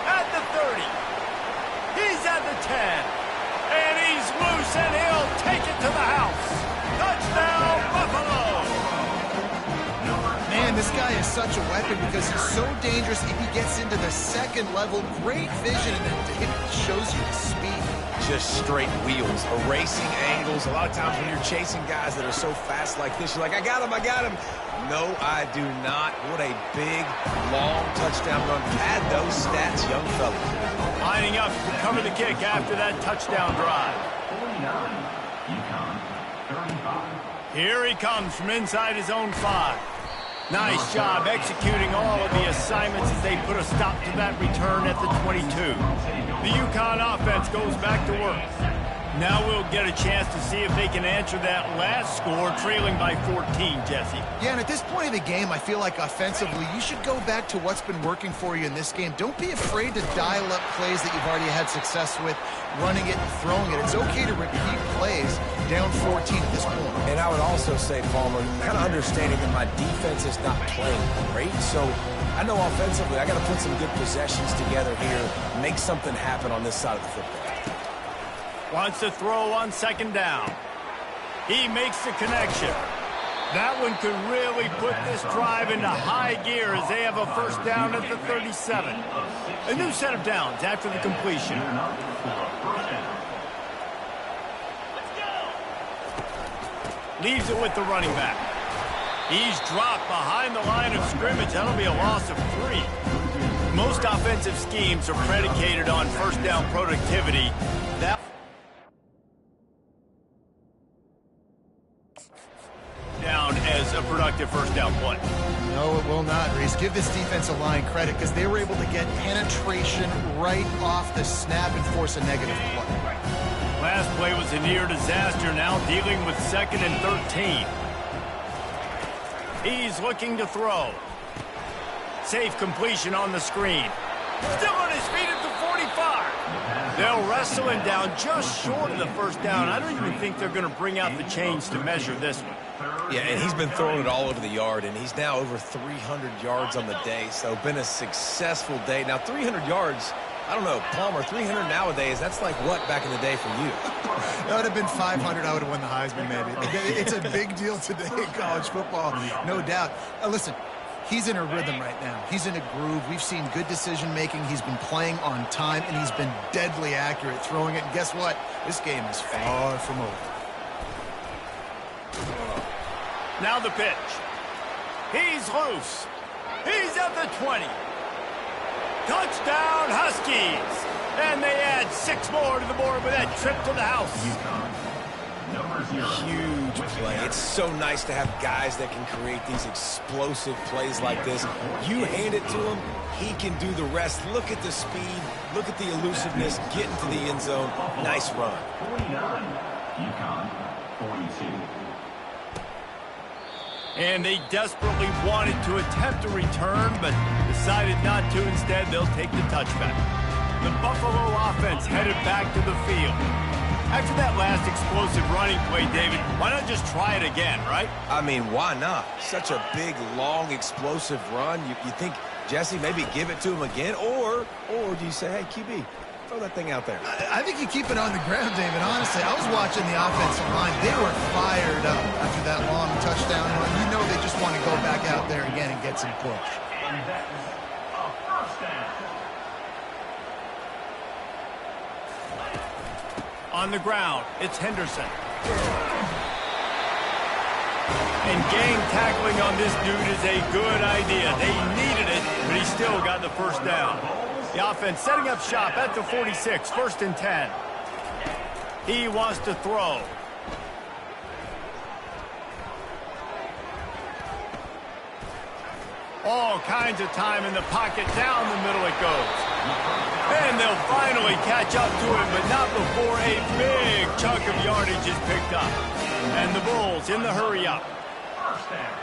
At the 30. He's at the 10. And he's loose, and he'll take it to the house. Touchdown, Buffalo. Man, this guy is such a weapon because he's so dangerous if he gets into the second level. Great vision, and it shows you the speed. Just straight wheels, erasing angles. A lot of times when you're chasing guys that are so fast like this, you're like, I got him, I got him. No, I do not. What a big, long touchdown run. Pad those stats, young fella. Lining up to cover the kick after that touchdown drive. 35. Here he comes from inside his own 5. Nice job executing all of the assignments as they put a stop to that return at the 22. The UConn offense goes back to work. Now we'll get a chance to see if they can answer that last score, trailing by 14, Jesse. Yeah, and at this point of the game, I feel like offensively, you should go back to what's been working for you in this game. Don't be afraid to dial up plays that you've already had success with, running it and throwing it. It's okay to repeat plays down 14 at this point. And I would also say, Palmer, kind of understanding that my defense is not playing great, so I know offensively I got to put some good possessions together here, make something happen on this side of the football. Wants to throw on second down. He makes the connection. That one could really put this drive into high gear as they have a first down at the 37. A new set of downs after the completion. Leaves it with the running back. He's dropped behind the line of scrimmage. That'll be a loss of 3. Most offensive schemes are predicated on first down productivity. That down as a productive first down play. No, it will not, Reese. Give this defensive line credit because they were able to get penetration right off the snap and force a negative play. Last play was a near disaster, now dealing with 2nd and 13. He's looking to throw. Safe completion on the screen. Still on his feet at the 45. They'll wrestle him down just short of the first down. I don't even think they're going to bring out the chains to measure this one. Yeah, and he's been throwing it all over the yard, and he's now over 300 yards on the day, so been a successful day. Now, 300 yards, I don't know, Palmer, 300 nowadays, that's like what back in the day for you? That would have been 500. I would have won the Heisman, maybe. It's a big deal today in college football, no doubt. Listen, he's in a rhythm right now. He's in a groove. We've seen good decision-making. He's been playing on time, and he's been deadly accurate throwing it. And guess what? This game is far from over. Now the pitch. He's loose. He's at the 20. Touchdown, Huskies. And they add 6 more to the board with that trip to the house. Huge play. It's so nice to have guys that can create these explosive plays like this. You hand it to him, he can do the rest. Look at the speed. Look at the elusiveness. Get into the end zone. Nice run. 49. UConn, 42. And they desperately wanted to attempt a return, but decided not to. Instead, they'll take the touchback. The Buffalo offense headed back to the field. After that last explosive running play, David, why not just try it again, right? I mean, why not? Such a big, long, explosive run. You think, Jesse, maybe give it to him again? Or do you say, hey, QB, throw that thing out there? I think you keep it on the ground, David. Honestly, I was watching the offensive line. They were fired up after that long touchdown run. You know they just want to go back out there again and get some push. And that's a first down. On the ground, it's Henderson. And gang tackling on this dude is a good idea. They needed it, but he still got the first down. The offense setting up shop at the 46, 1st and 10. He wants to throw. All kinds of time in the pocket. Down the middle it goes. And they'll finally catch up to him, but not before a big chunk of yardage is picked up. And the Bulls in the hurry-up. First down.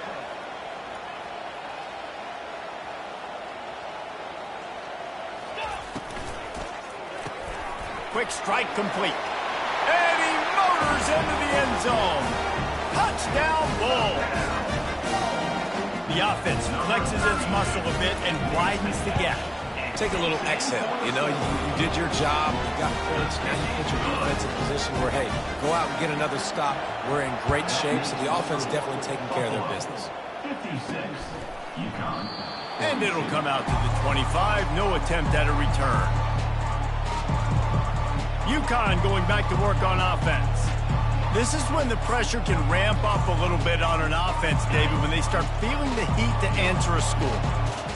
Quick strike complete. And he motors into the end zone. Touchdown, Bulls. The offense flexes its muscle a bit and widens the gap. Take a little exhale. You know, you did your job. You got points. Now you put your defense in a position where, hey, go out and get another stop. We're in great shape, so the offense definitely taking care of their business. 56, UConn. And it'll come out to the 25. No attempt at a return. UConn going back to work on offense. This is when the pressure can ramp up a little bit on an offense, David, when they start feeling the heat to answer a score.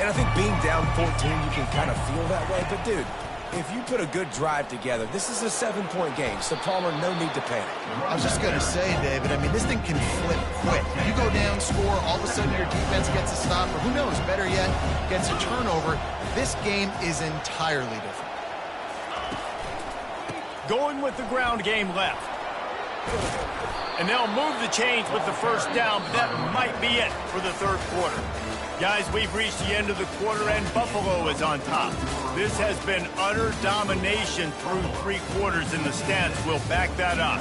And I think being down 14, you can kind of feel that way. But, dude, if you put a good drive together, this is a 7-point game. So, Palmer, no need to panic. I was just going to say, David, I mean, this thing can flip quick. You go down, score, all of a sudden your defense gets a stop, or who knows, better yet, gets a turnover. This game is entirely different. Going with the ground game left. And they'll move the chains with the first down, but that might be it for the third quarter. Guys, we've reached the end of the quarter, and Buffalo is on top. This has been utter domination through 3 quarters, and the stats will back that up.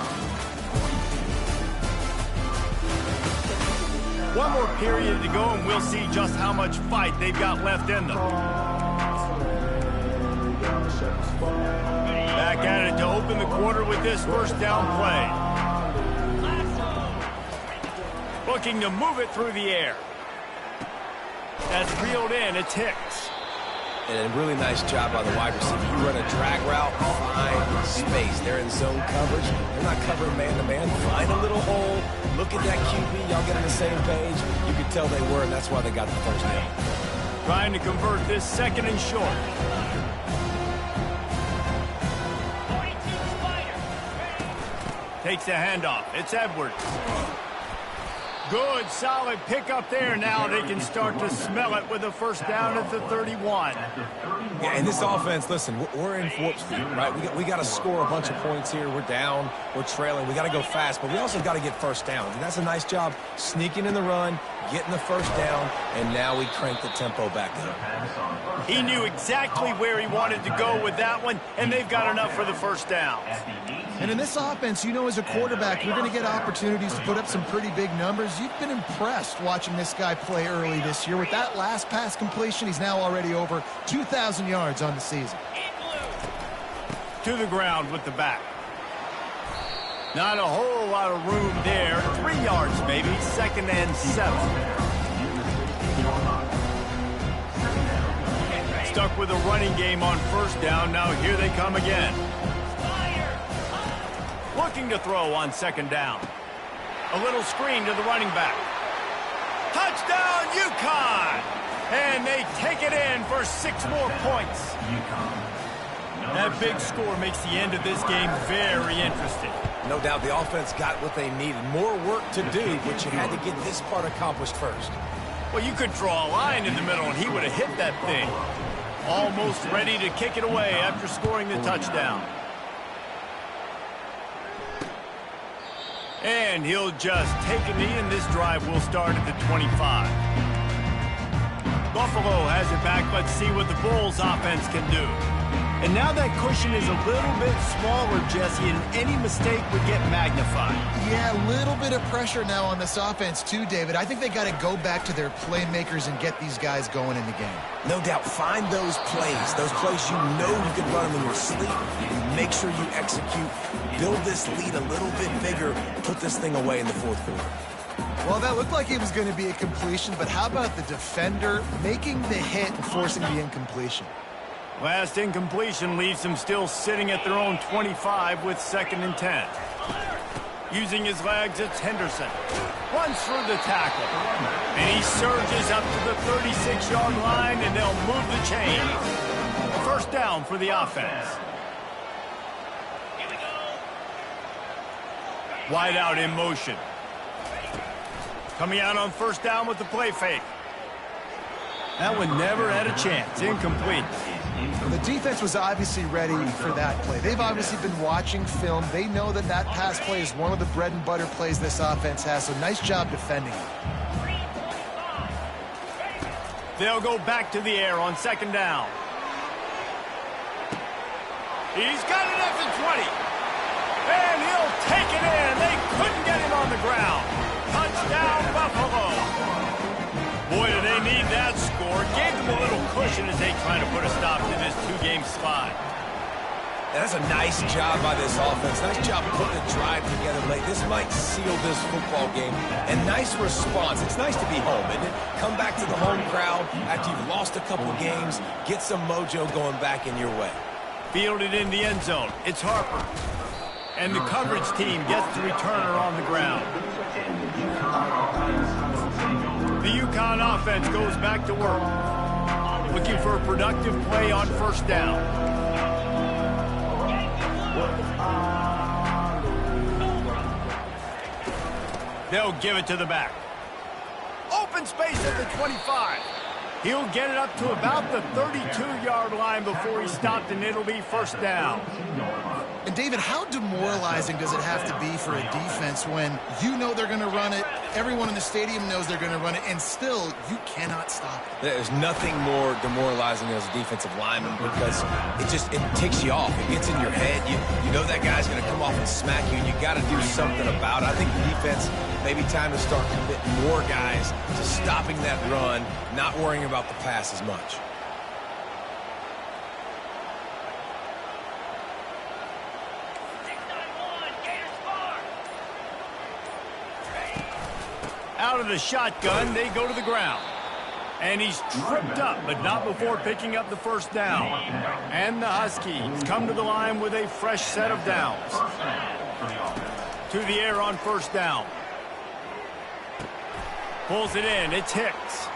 One more period to go, and we'll see just how much fight they've got left in them. Back at it to open the quarter with this first down play. Looking to move it through the air. That's reeled in. It's Hicks. And a really nice job by the wide receiver. You run a drag route, find space. They're in zone coverage. They're not covering man-to-man. Find a little hole. Look at that QB. Y'all get on the same page. You could tell they were, and that's why they got the first down. Trying to convert this 2nd and short. Takes the handoff. It's Edwards. Good, solid pickup there. Now they can start to smell it with a first down at the 31. Yeah, and this offense, listen, we're in warp speed, right? We got to score a bunch of points here. We're down. We're trailing. We got to go fast, but we also got to get first down. And that's a nice job sneaking in the run, getting the first down, and now we crank the tempo back up. He knew exactly where he wanted to go with that one, and they've got enough for the first down. And in this offense, you know, as a quarterback, you're going to get opportunities to put up some pretty big numbers. You've been impressed watching this guy play early this year. With that last pass completion, he's now already over 2,000 yards on the season. To the ground with the back. Not a whole lot of room there. 3 yards maybe. 2nd and 7. Stuck with a running game on first down. Now here they come again. Looking to throw on 2nd down. A little screen to the running back. Touchdown, UConn! And they take it in for 6 more points. That big score makes the end of this game very interesting. No doubt the offense got what they needed. More work to do, but you had to get this part accomplished first. Well, you could draw a line in the middle, and he would have hit that thing. Almost ready to kick it away after scoring the touchdown. And he'll just take a knee, and this drive will start at the 25. Buffalo has it back. Let's see what the Bulls offense can do. And now that cushion is a little bit smaller, Jesse, and any mistake would get magnified. Yeah, a little bit of pressure now on this offense too, David. I think they got to go back to their playmakers and get these guys going in the game. No doubt, find those plays you know you can run them in your sleep. You make sure you execute, build this lead a little bit bigger, put this thing away in the fourth quarter. Well, that looked like it was going to be a completion, but how about the defender making the hit and forcing the incompletion? Last incompletion leaves them still sitting at their own 25 with 2nd and 10. Using his legs, it's Henderson. Runs through the tackle. And he surges up to the 36-yard line, and they'll move the chains. First down for the offense. Wide out in motion. Coming out on first down with the play fake. That one never had a chance. Incomplete. The defense was obviously ready for that play. They've obviously been watching film. They know that that pass play is one of the bread and butter plays this offense has, so nice job defending it. They'll go back to the air on 2nd down. He's got it at the 20. And he'll take it in. They couldn't get him on the ground. Touchdown, Buffalo. Boy, do they need that score. Gave them a little cushion as they try to put a stop to this 2-game slide. That's a nice job by this offense. Nice job putting a drive together late. This might seal this football game. And nice response. It's nice to be home, isn't it? Come back to the home crowd after you've lost a couple games. Get some mojo going back in your way. Fielded in the end zone. It's Harper. And the coverage team gets the returner on the ground. The UConn offense goes back to work. Looking for a productive play on first down. They'll give it to the back. Open space at the 25. He'll get it up to about the 32-yard line before he's stopped, and it'll be first down. And, David, how demoralizing does it have to be for a defense when you know they're going to run it, everyone in the stadium knows they're going to run it, and still you cannot stop it? There's nothing more demoralizing as a defensive lineman because it ticks you off. It gets in your head. You know that guy's going to come off and smack you, and you got to do something about it. I think the defense, maybe time to start committing more guys to stopping that run, not worrying about the pass as much. Out of the shotgun, they go to the ground. And he's tripped up, but not before picking up the first down. And the Huskies come to the line with a fresh set of downs. To the air on first down. Pulls it in. It's Hicks.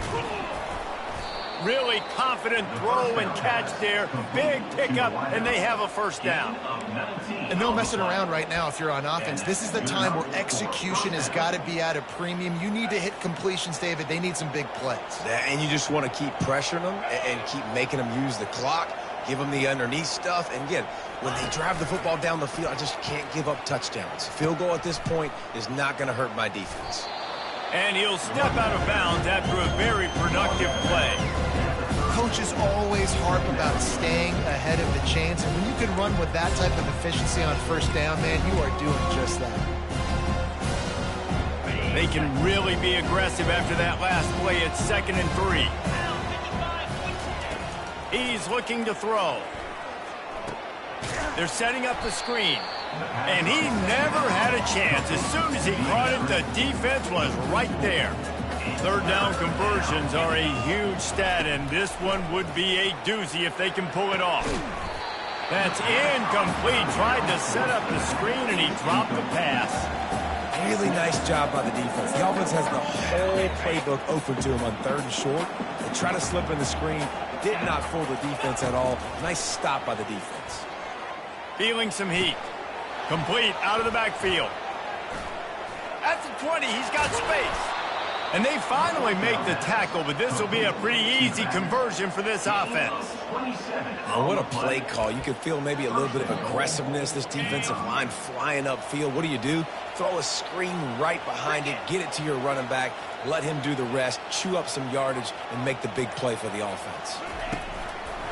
Really confident throw and catch there. Big pickup, and they have a first down. And no messing around right now if you're on offense. This is the time where execution has got to be at a premium. You need to hit completions, David. They need some big plays. And you just want to keep pressuring them and keep making them use the clock, give them the underneath stuff. And again, when they drive the football down the field, I just can't give up touchdowns. Field goal at this point is not going to hurt my defense. And he'll step out of bounds after a very productive play. Coaches always harp about staying ahead of the chains, and when you can run with that type of efficiency on first down, man, you are doing just that. They can really be aggressive after that last play at 2nd and 3. He's looking to throw. They're setting up the screen. And he never had a chance. As soon as he caught it, the defense was right there. Third down conversions are a huge stat, and this one would be a doozy if they can pull it off. That's incomplete. Tried to set up the screen, and he dropped the pass. Really nice job by the defense. The offense has the whole playbook open to him on 3rd and short. They try to slip in the screen. Did not fool the defense at all. Nice stop by the defense. Feeling some heat. Complete out of the backfield. At the 20, he's got space. And they finally make the tackle, but this will be a pretty easy conversion for this offense. Oh, what a play call. You could feel maybe a little bit of aggressiveness, this defensive line flying upfield. What do? Throw a screen right behind it, get it to your running back, let him do the rest, chew up some yardage, and make the big play for the offense.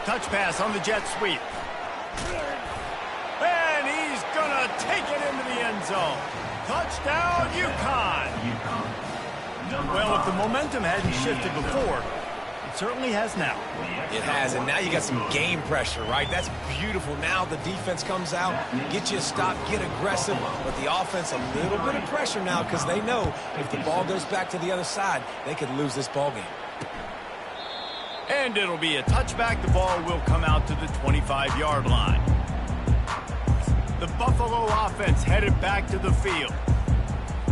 Touch pass on the jet sweep. And he's going to take it into the end zone. Touchdown, UConn. Well, if the momentum hadn't shifted before, it certainly has now. It has, and now you got some game pressure, right? That's beautiful. Now the defense comes out, get you a stop, get aggressive, but the offense a little bit of pressure now because they know if the ball goes back to the other side, they could lose this ball game. And it'll be a touchback. The ball will come out to the 25-yard line. The Buffalo offense headed back to the field.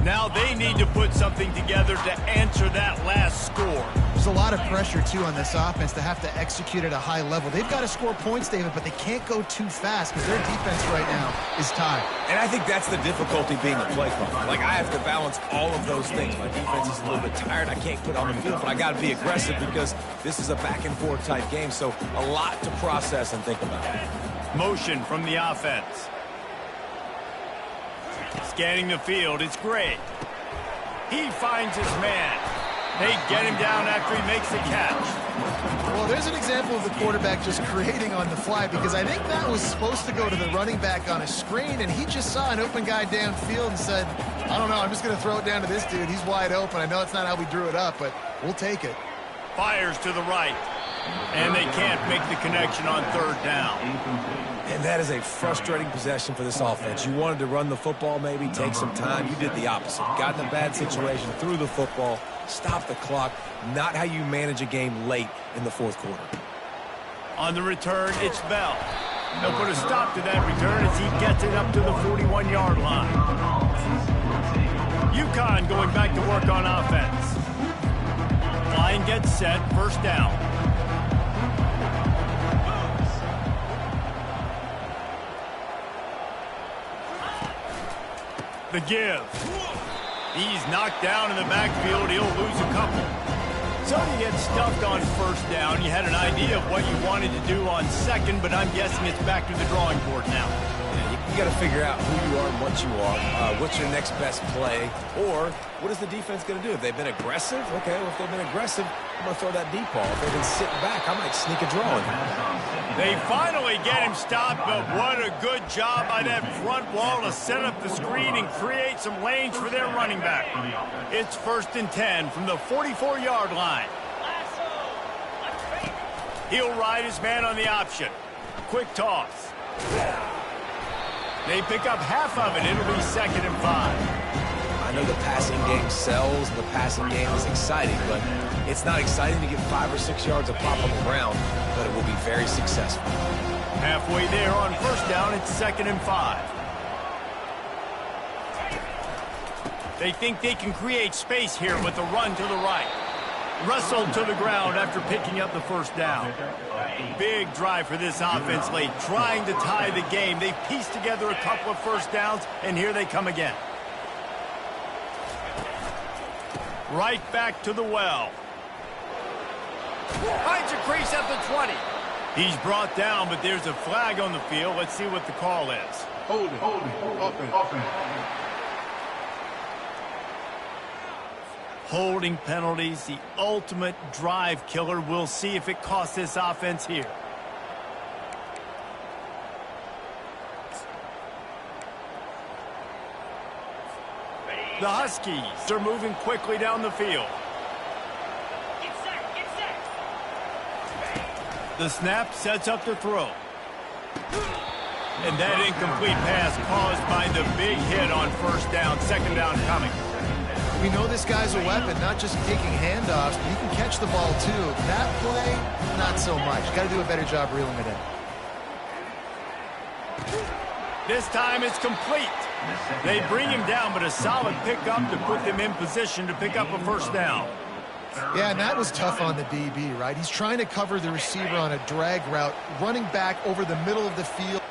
Now they need to put something together to answer that last score. There's a lot of pressure, too, on this offense to have to execute at a high level. They've got to score points, David, but they can't go too fast because their defense right now is tied. And I think that's the difficulty being a play caller. Like, I have to balance all of those things. My defense is a little bit tired. I can't put on the field, but I got to be aggressive because this is a back-and-forth type game, so a lot to process and think about. Motion from the offense. Scanning the field, it's Gray. He finds his man. They get him down after he makes the catch. Well, there's an example of the quarterback just creating on the fly because I think that was supposed to go to the running back on a screen, and he just saw an open guy downfield and said, I don't know, I'm just going to throw it down to this dude. He's wide open. I know it's not how we drew it up, but we'll take it. Fires to the right, and they can't make the connection on third down. And that is a frustrating possession for this offense. You wanted to run the football, maybe take some time. You did the opposite. Got in a bad situation, threw the football, stopped the clock. Not how you manage a game late in the fourth quarter. On the return, it's Bell. They'll put a stop to that return as he gets it up to the 41-yard line. UConn going back to work on offense. Line gets set, first down. The give. He's knocked down in the backfield. He'll lose a couple. So you get stuffed on first down. You had an idea of what you wanted to do on second, but I'm guessing it's back to the drawing board now. You got to figure out who you are and what you are. What's your next best play? Or what is the defense going to do? If they've been aggressive, okay, well, if they've been aggressive, I'm going to throw that deep ball. If they've been sitting back, I might sneak a draw in. They finally get him stopped, but what a good job by that front wall to set up the screen and create some lanes for their running back. It's 1st and 10 from the 44-yard line. He'll ride his man on the option. Quick toss. They pick up half of it. It'll be 2nd and 5. I know the passing game sells, the passing game is exciting, but it's not exciting to get 5 or 6 yards of pop on the ground, but it will be very successful. Halfway there on first down, it's 2nd and 5. They think they can create space here with a run to the right. Wrestled to the ground after picking up the first down. Big drive for this offense late, trying to tie the game. They've pieced together a couple of first downs, and here they come again. Right back to the well. Finds a crease at the 20. He's brought down, but there's a flag on the field. Let's see what the call is. Holding, offense. Holding penalties, the ultimate drive killer. We'll see if it costs this offense here. The Huskies are moving quickly down the field. The snap sets up the throw. And that incomplete pass caused by the big hit on first down. 2nd down coming. We know this guy's a weapon, not just taking handoffs, but he can catch the ball too. That play, not so much. Got to do a better job reeling it in. This time it's complete. They bring him down, but a solid pickup to put them in position to pick up a first down. Yeah, and that was tough on the DB, right? He's trying to cover the receiver on a drag route, running back over the middle of the field.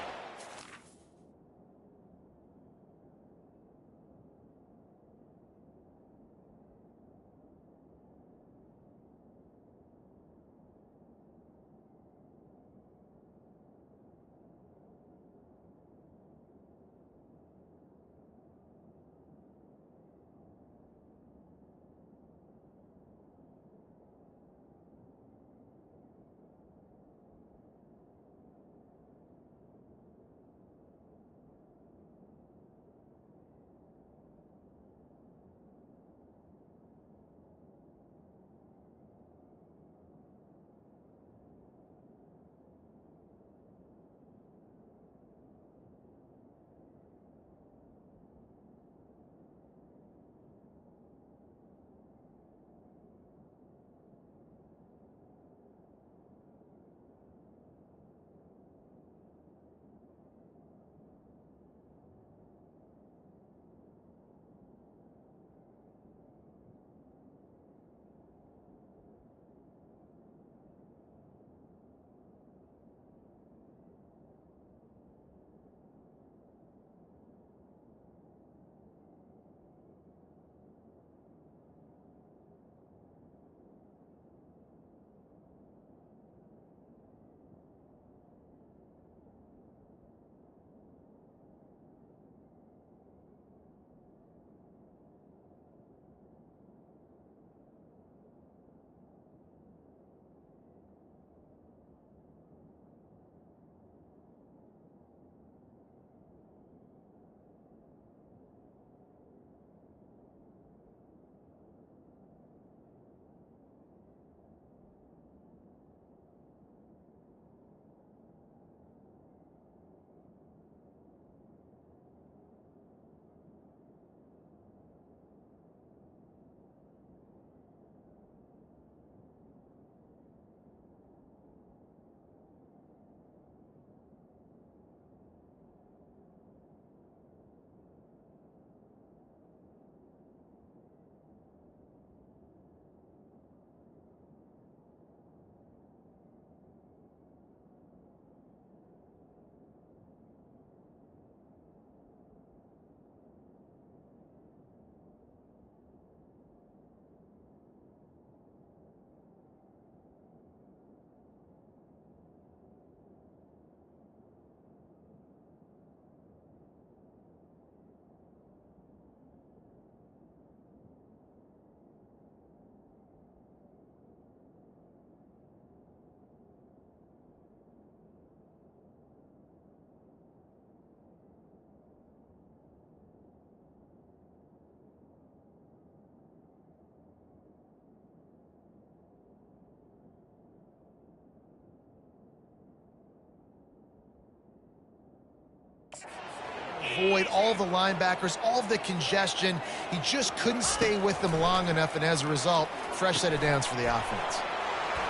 Avoid all the linebackers, all of the congestion. He just couldn't stay with them long enough, and as a result, fresh set of downs for the offense.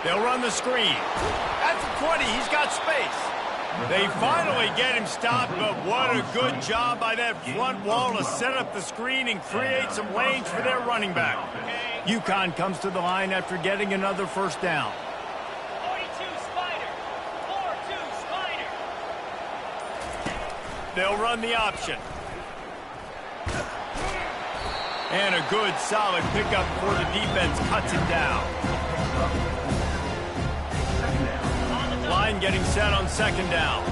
They'll run the screen. At the 20, he's got space. They finally get him stopped, but what a good job by that front wall to set up the screen and create some lanes for their running back. UConn comes to the line after getting another first down. 42 Spider. 4-2 Spider. They'll run the option. And a good, solid pickup before the defense cuts it down. Line getting set on second down.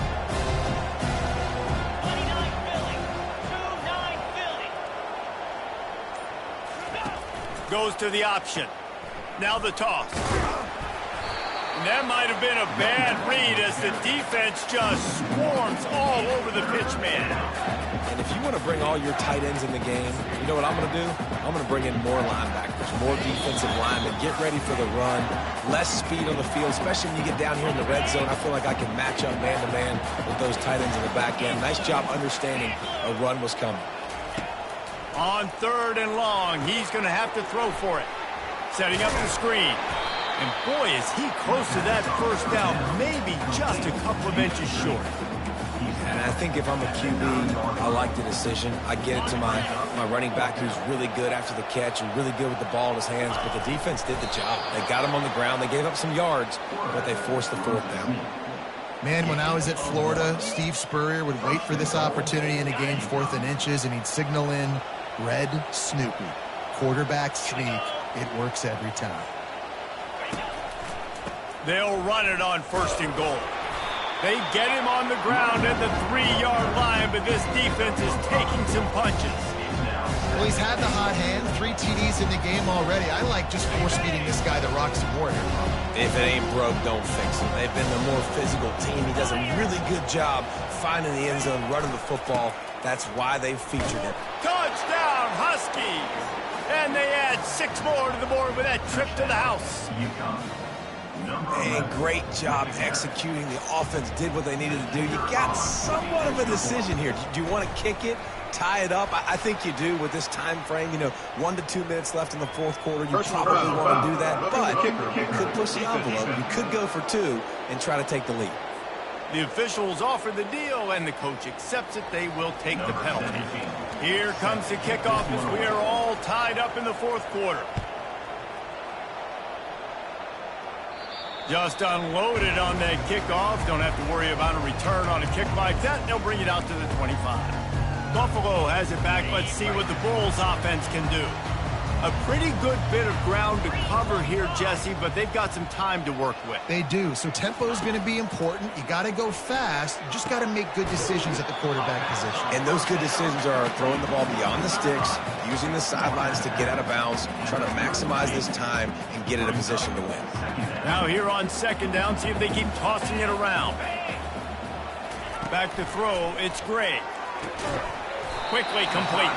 29 Philly. 2-9 Philly. Goes to the option. Now the toss. And that might have been a bad read as the defense just swarms all over the pitch man. And if you want to bring all your tight ends in the game, you know what I'm going to do? I'm going to bring in more linebackers, more defensive linemen, get ready for the run, less speed on the field, especially when you get down here in the red zone. I feel like I can match up man-to-man with those tight ends in the back end. Nice job understanding a run was coming. On third and long, he's going to have to throw for it. Setting up the screen. And boy, is he close to that first down, maybe just a couple of inches short. And I think if I'm a QB, I like the decision. I get it to my running back who's really good after the catch and really good with the ball in his hands, but the defense did the job. They got him on the ground. They gave up some yards, but they forced the fourth down. Man, when I was at Florida, Steve Spurrier would wait for this opportunity in a game 4th and inches, and he'd signal in red Snoopy. Quarterback sneak. It works every time. They'll run it on first and goal. They get him on the ground at the 3-yard line, but this defense is taking some punches. Well, he's had the hot hand, 3 TDs in the game already. I like just force-feeding this guy the rocks and mortar. If it ain't broke, don't fix it. They've been the more physical team. He does a really good job finding the end zone, running the football. That's why they featured him. Touchdown, Huskies! And they add 6 more to the board with that trip to the house. And great job executing. The offense did what they needed to do. You got somewhat of a decision here. Do you want to kick it, tie it up? I think you do with this time frame. 1 to 2 minutes left in the fourth quarter. You probably want to do that, but you could push the envelope. You could go for 2 and try to take the lead. The officials offer the deal, and the coach accepts it. They will take the penalty. Here comes the kickoff as we are all tied up in the fourth quarter. Just unloaded on that kickoff. Don't have to worry about a return on a kick like that. They'll bring it out to the 25. Buffalo has it back. Let's see what the Bulls offense can do. A pretty good bit of ground to cover here, Jesse, but they've got some time to work with. They do. So tempo is going to be important. You got to go fast. You just got to make good decisions at the quarterback position. And those good decisions are throwing the ball beyond the sticks, using the sidelines to get out of bounds, trying to maximize this time and get in a position to win. Now here on second down, see if they keep tossing it around. Back to throw, it's Gray. Quickly complete.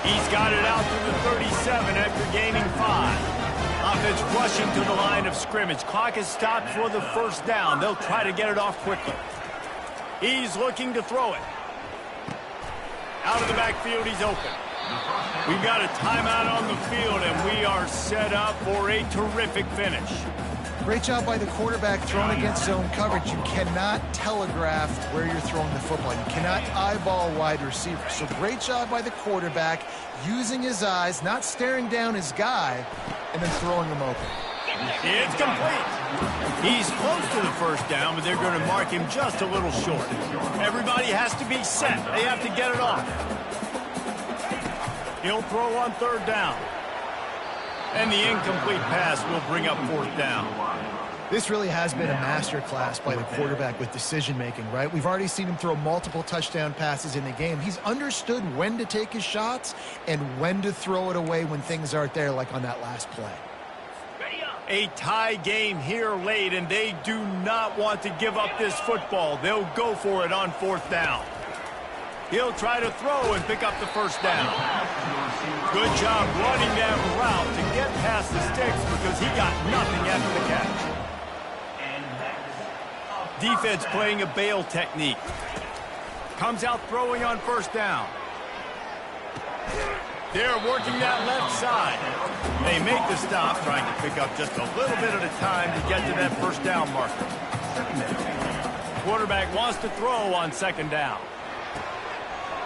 He's got it out to the 37 after gaining 5. Offense rushing to the line of scrimmage. Clock is stopped for the first down. They'll try to get it off quickly. He's looking to throw it. Out of the backfield, he's open. We've got a timeout on the field, and we are set up for a terrific finish. Great job by the quarterback throwing against zone coverage. You cannot telegraph where you're throwing the football. You cannot eyeball wide receivers. So great job by the quarterback using his eyes, not staring down his guy, and then throwing him open. It's complete. He's close to the first down, but they're going to mark him just a little short. Everybody has to be set. They have to get it off. He'll throw on third down. And the incomplete pass will bring up fourth down. This really has been a master class by the quarterback with decision-making, right? We've already seen him throw multiple touchdown passes in the game. He's understood when to take his shots and when to throw it away when things aren't there, like on that last play. A tie game here late, and they do not want to give up this football. They'll go for it on fourth down. He'll try to throw and pick up the first down. Good job running that route to get past the sticks because he got nothing after the catch. Defense playing a bail technique. Comes out throwing on first down. They're working that left side. They make the stop, trying to pick up just a little bit at a time to get to that first down marker. Quarterback wants to throw on second down.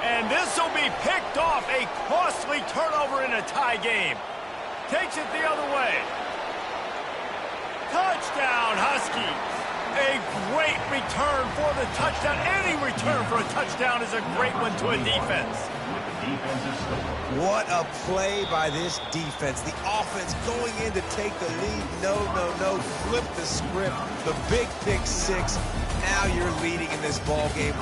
And this will be picked off. A costly turnover in a tie game. Takes it the other way. Touchdown, Huskies. A great return for the touchdown. Any return for a touchdown is a great one to a defense. What a play by this defense. The offense going in to take the lead. No. Flip the script. The big pick six. Now you're leading in this ball game.